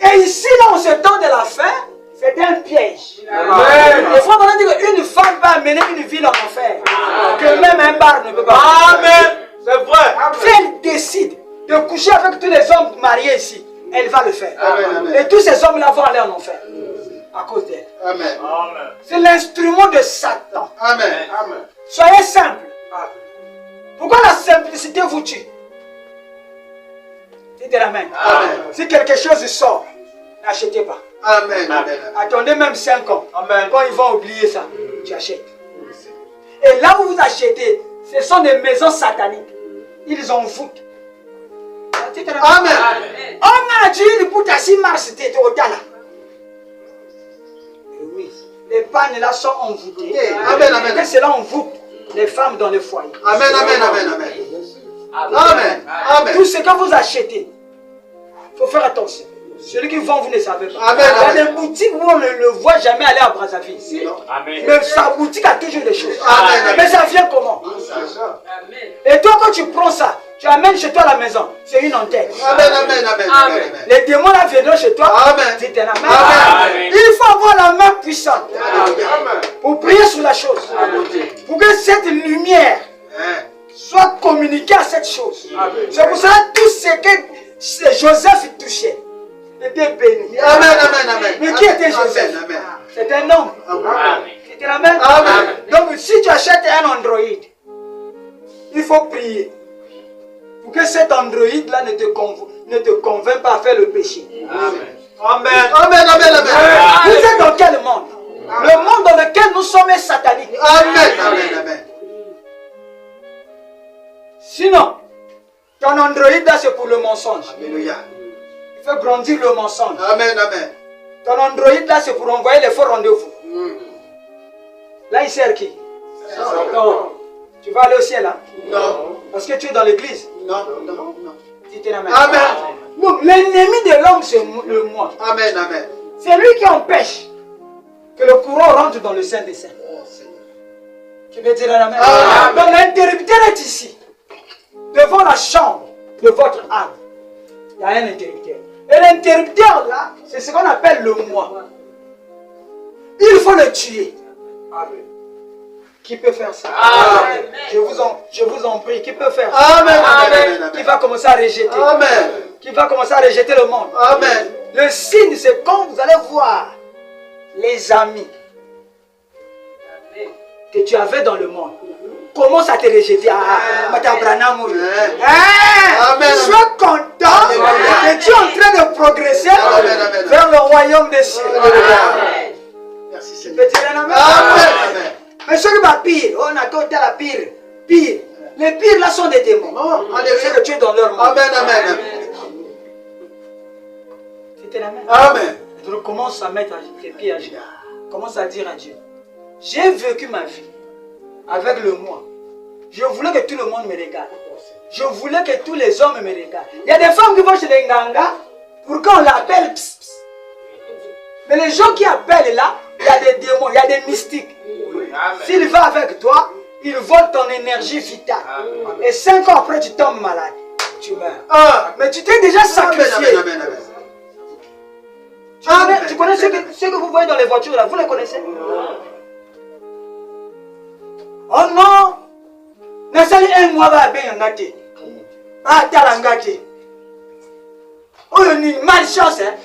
Et ici, là, on se donne de la fin, c'est un piège. Il faut qu'on dise qu'une femme va mener une vie en enfer. Que même un bar ne peut pas. Amen. C'est vrai. Si elle décide de coucher avec tous les hommes mariés ici, elle va le faire. Amen. Et tous ces hommes-là vont aller en enfer. À cause d'elle. Amen. C'est l'instrument de Satan. Amen. Soyez simple. Pourquoi la simplicité vous tue? Dites la main. Amen. Si quelque chose sort, n'achetez pas. Amen. Attendez même 5 ans. Amen. Quand ils vont oublier ça, tu achètes. Et là où vous achetez, ce sont des maisons sataniques. Ils en foutent. Amen. On a dit pour ta si mars, c'était au Tala. Oui. Les pannes là sont envoûtées. Amen. Amen. Et cela envoûte les femmes dans le foyer. Amen. Tout ce que vous achetez, il faut faire attention. Celui qui vend, vous ne savez pas. Amen. Il y a des boutiques où on ne le voit jamais aller à Brazzaville. Mais sa boutique a toujours des choses. Amen. Mais ça vient comment? Et toi, quand tu prends ça, tu amènes chez toi à la maison. C'est une antenne. Amen. Les démons là viendront chez toi. Amen. Dites Amen. Amen. Il faut avoir la main puissante pour prier sur la chose. Pour que cette lumière soit communiquée à cette chose. C'est pour ça que tout ce que Joseph touchait était béni. Amen. Mais qui était Joseph? C'est un homme. C'était la même. Donc si tu achètes un Android, il faut prier. Pour que cet Android-là ne te convainc pas à faire le péché. Amen. Vous êtes dans quel monde? Le monde dans lequel nous sommes est satanique. Amen. Sinon, ton Android-là, c'est pour le mensonge. Alléluia. Il fait grandir le mensonge. Amen. Ton Android-là, c'est pour envoyer les faux rendez-vous. Là, il sert qui? Non. Tu vas aller au ciel, hein? Non. Parce que tu es dans l'église. Non. Amen. Donc, l'ennemi de l'homme, c'est le moi. Amen. C'est lui qui empêche que le courant rentre dans le sein des saints. Tu peux dire Amen. Donc, l'interrupteur est ici. devant la chambre de votre âme, il y a un interrupteur. Et l'interrupteur là, c'est ce qu'on appelle le moi. Il faut le tuer. Amen. Qui peut faire ça? Amen. Je vous en prie, qui peut faire ça? Amen. Amen. Qui va commencer à rejeter? Amen. Qui va commencer à rejeter le monde? Amen. Le signe, c'est quand vous allez voir les amis que tu avais dans le monde commence à te rejeter. Sois content que tu es en train de progresser vers le royaume des cieux. Merci Tu peux Seigneur. dire un amen? Amen. Mais ce qui va pire, on a tout la pire. Pire. Les pires là sont des démons. C'est que tu es dans leur monde. Amen. Amen. C'était la même. Amen. Donc commence à mettre tes pieds à genoux. Commence à dire à Dieu, j'ai vécu ma vie avec le moi. Je voulais que tout le monde me regarde. Je voulais que tous les hommes me regardent. Il y a des femmes qui vont chez les Nganga pour qu'on l'appelle pss, pss. Mais les gens qui appellent là, il y a des démons, il y a des mystiques. S'il va avec toi, il vole ton énergie vitale. Et 5 ans après, tu tombes malade. Tu meurs. Mais tu t'es déjà sacrifié. Amen. Tu connais ce que vous voyez dans les voitures là, vous les connaissez? Oh non! Nasali un mois va bien ngati. Ah talangati. Oh il y a une malchance hein.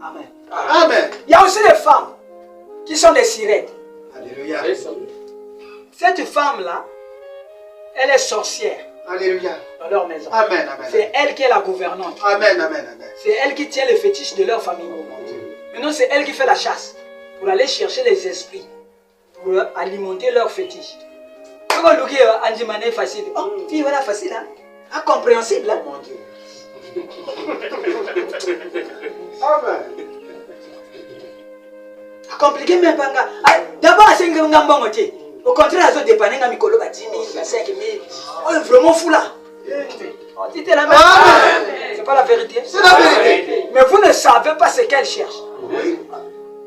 Amen. Amen. Il y a aussi des femmes qui sont des sirènes. Alléluia. Cette femme là, elle est sorcière Alléluia. dans leur maison. Amen. C'est elle qui est la gouvernante. Amen. C'est elle qui tient les fétiches de leur famille. Maintenant, c'est elle qui fait la chasse pour aller chercher les esprits, pour alimenter leurs fétiches. Quand on dit Andimane facile, oh, fille, voilà facile, hein? Incompréhensible, hein? Mon Dieu. Amen. Compliqué, mais pas. D'abord, c'est un gambon. Au contraire, ils ont dépanné dans Mikolo, 10 000, 5 000. Oh, est vraiment fou là. Oh, dites la même. C'est pas la vérité. C'est la vérité. Mais vous ne savez pas ce qu'elle cherche. Oui.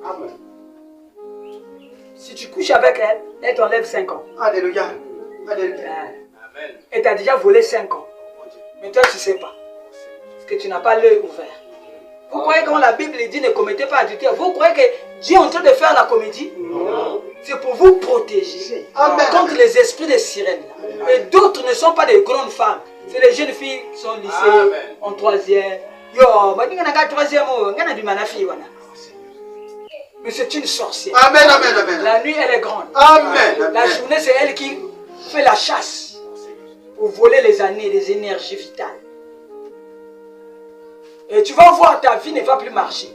Amen. Si tu couches avec elle, elle t'enlève 5 ans. Alléluia. Alléluia. Et tu as déjà volé 5 ans. Mais toi, tu ne sais pas. Parce que tu n'as pas l'œil ouvert. Vous croyez que quand la Bible dit ne commettez pas adultère, vous croyez que Dieu est en train de faire la comédie? Non. C'est pour vous protéger. Amen. Contre les esprits de sirènes. Et d'autres ne sont pas des grandes femmes. C'est les jeunes filles qui sont au lycée, en 3e. Yo, je suis en 3e. Mais c'est une sorcière. Amen. La nuit, elle est grande. Amen. La journée, c'est elle qui fait la chasse pour voler les années, les énergies vitales. Et tu vas voir, ta vie ne va plus marcher.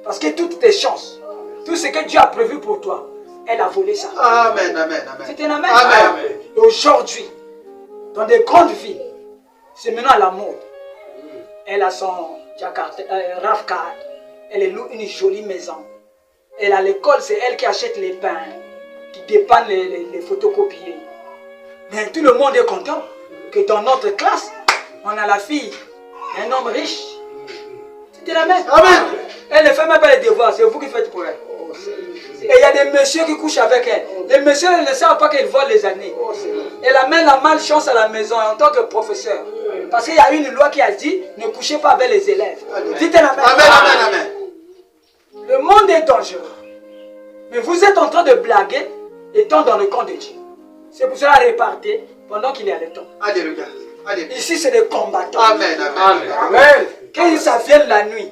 Parce que toutes tes chances, tout ce que Dieu a prévu pour toi, elle a volé ça. Amen. C'est un amen. Amen. Et aujourd'hui, dans des grandes villes, c'est maintenant à la mode. Elle a son Jakarta, RAV4, elle loue une jolie maison. Elle à l'école, c'est elle qui achète les pains, qui dépanne les photocopiés. Mais tout le monde est content que dans notre classe, on a la fille d'un homme riche. C'était la même. Amen. Elle ne fait même pas les devoirs, c'est vous qui faites pour elle. Et il y a des messieurs qui couchent avec elle. Les messieurs ne savent pas qu'ils volent les années. Elle amène la malchance à la maison en tant que professeur. Parce qu'il y a une loi qui a dit ne couchez pas avec les élèves. Dites la même. Amen. Le monde est dangereux. Mais vous êtes en train de blaguer étant dans le camp de Dieu. C'est pour cela répartez pendant qu'il est à l'étang. Alléluia. Alléluia. Ici, c'est des combattants. Amen. Que ça vienne la nuit,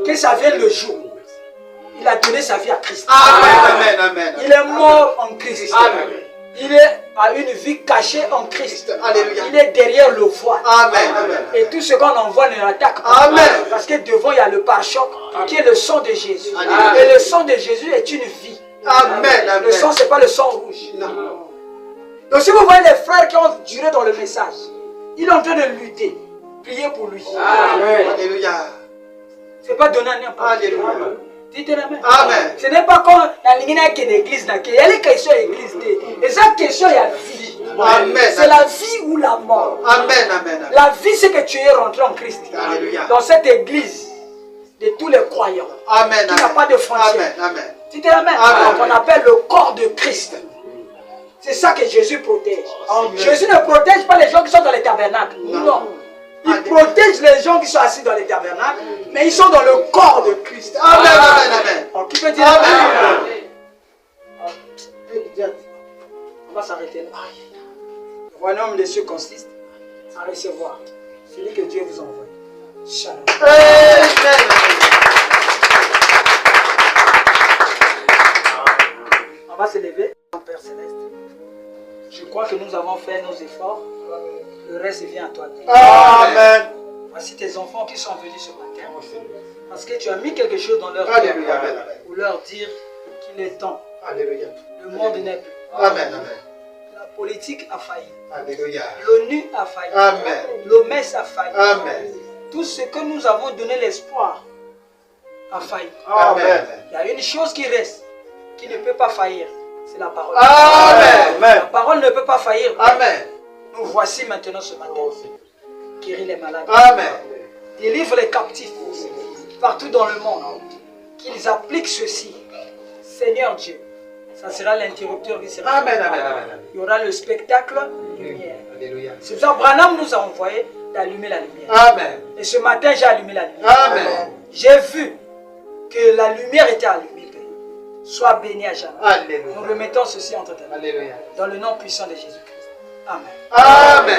que ça vienne le jour. Il a donné sa vie à Christ. Amen. Il est mort en Christ. Amen. Il est à une vie cachée en Christ. Alléluia. Il est derrière le voile. Amen. Et tout ce qu'on envoie ne l'attaque pas. Amen. Parce que devant, il y a le pare-choc qui est le sang de Jésus. Amen. Et le sang de Jésus est une vie. Amen. Le sang, ce n'est pas le sang rouge. Non. Donc si vous voyez les frères qui ont duré dans le message, ils sont en train de lutter. Priez pour lui. Amen. Alléluia. Ce n'est pas donné à n'importe qui. Alléluia. Dites la main. Amen. Ce n'est pas comme la ligne qui est l'église. Il y a les questions de l'église. Et cette question, il y a vie. Amen. C'est la vie ou la mort. Amen. La vie, c'est que tu es rentré en Christ. Alléluia. Dans cette église de tous les croyants. Amen. Qui n'a pas de frontières. Amen. Dites la main. Amen. On appelle le corps de Christ. C'est ça que Jésus protège. Amen. Jésus ne protège pas les gens qui sont dans les tabernacles. Non. Il protège les gens qui sont assis dans les tabernacles, mais ils sont dans le corps de Christ. Amen, amen, amen. Alors, qui peut dire Amen. On va s'arrêter là. Le royaume des cieux consiste à recevoir celui que Dieu vous envoie. Shalom. Amen. On va se lever, Père Céleste. Je crois que nous avons fait nos efforts. Le reste vient à toi. Amen. Voici tes enfants qui sont venus ce matin. Parce que tu as mis quelque chose dans leur Alléluia. cœur Amen. pour leur dire qu'il est temps. Alléluia. Le monde n'est plus. Amen. Amen. La politique a failli. Alléluia. L'ONU a failli. Amen. L'OMS a failli. Amen. Tout ce que nous avons donné l'espoir a failli. Amen. Il y a une chose qui reste, qui ne peut pas faillir. C'est la parole. Amen. La parole ne peut pas faillir. Amen. Nous voici maintenant ce matin. Guéris les malades. Amen. Délivre les captifs partout dans le monde. Qu'ils appliquent ceci. Seigneur Dieu, ça sera l'interrupteur qui sera. Amen. Amen. Amen. Il y aura le spectacle lumière. Alléluia. C'est ça, Branham nous a envoyé d'allumer la lumière. Amen. Et ce matin, j'ai allumé la lumière. Amen. J'ai vu que la lumière était allumée. Sois béni à jamais. Alléluia. Nous remettons ceci entre tes mains. Alléluia. Dans le nom puissant de Jésus-Christ. Amen. Amen.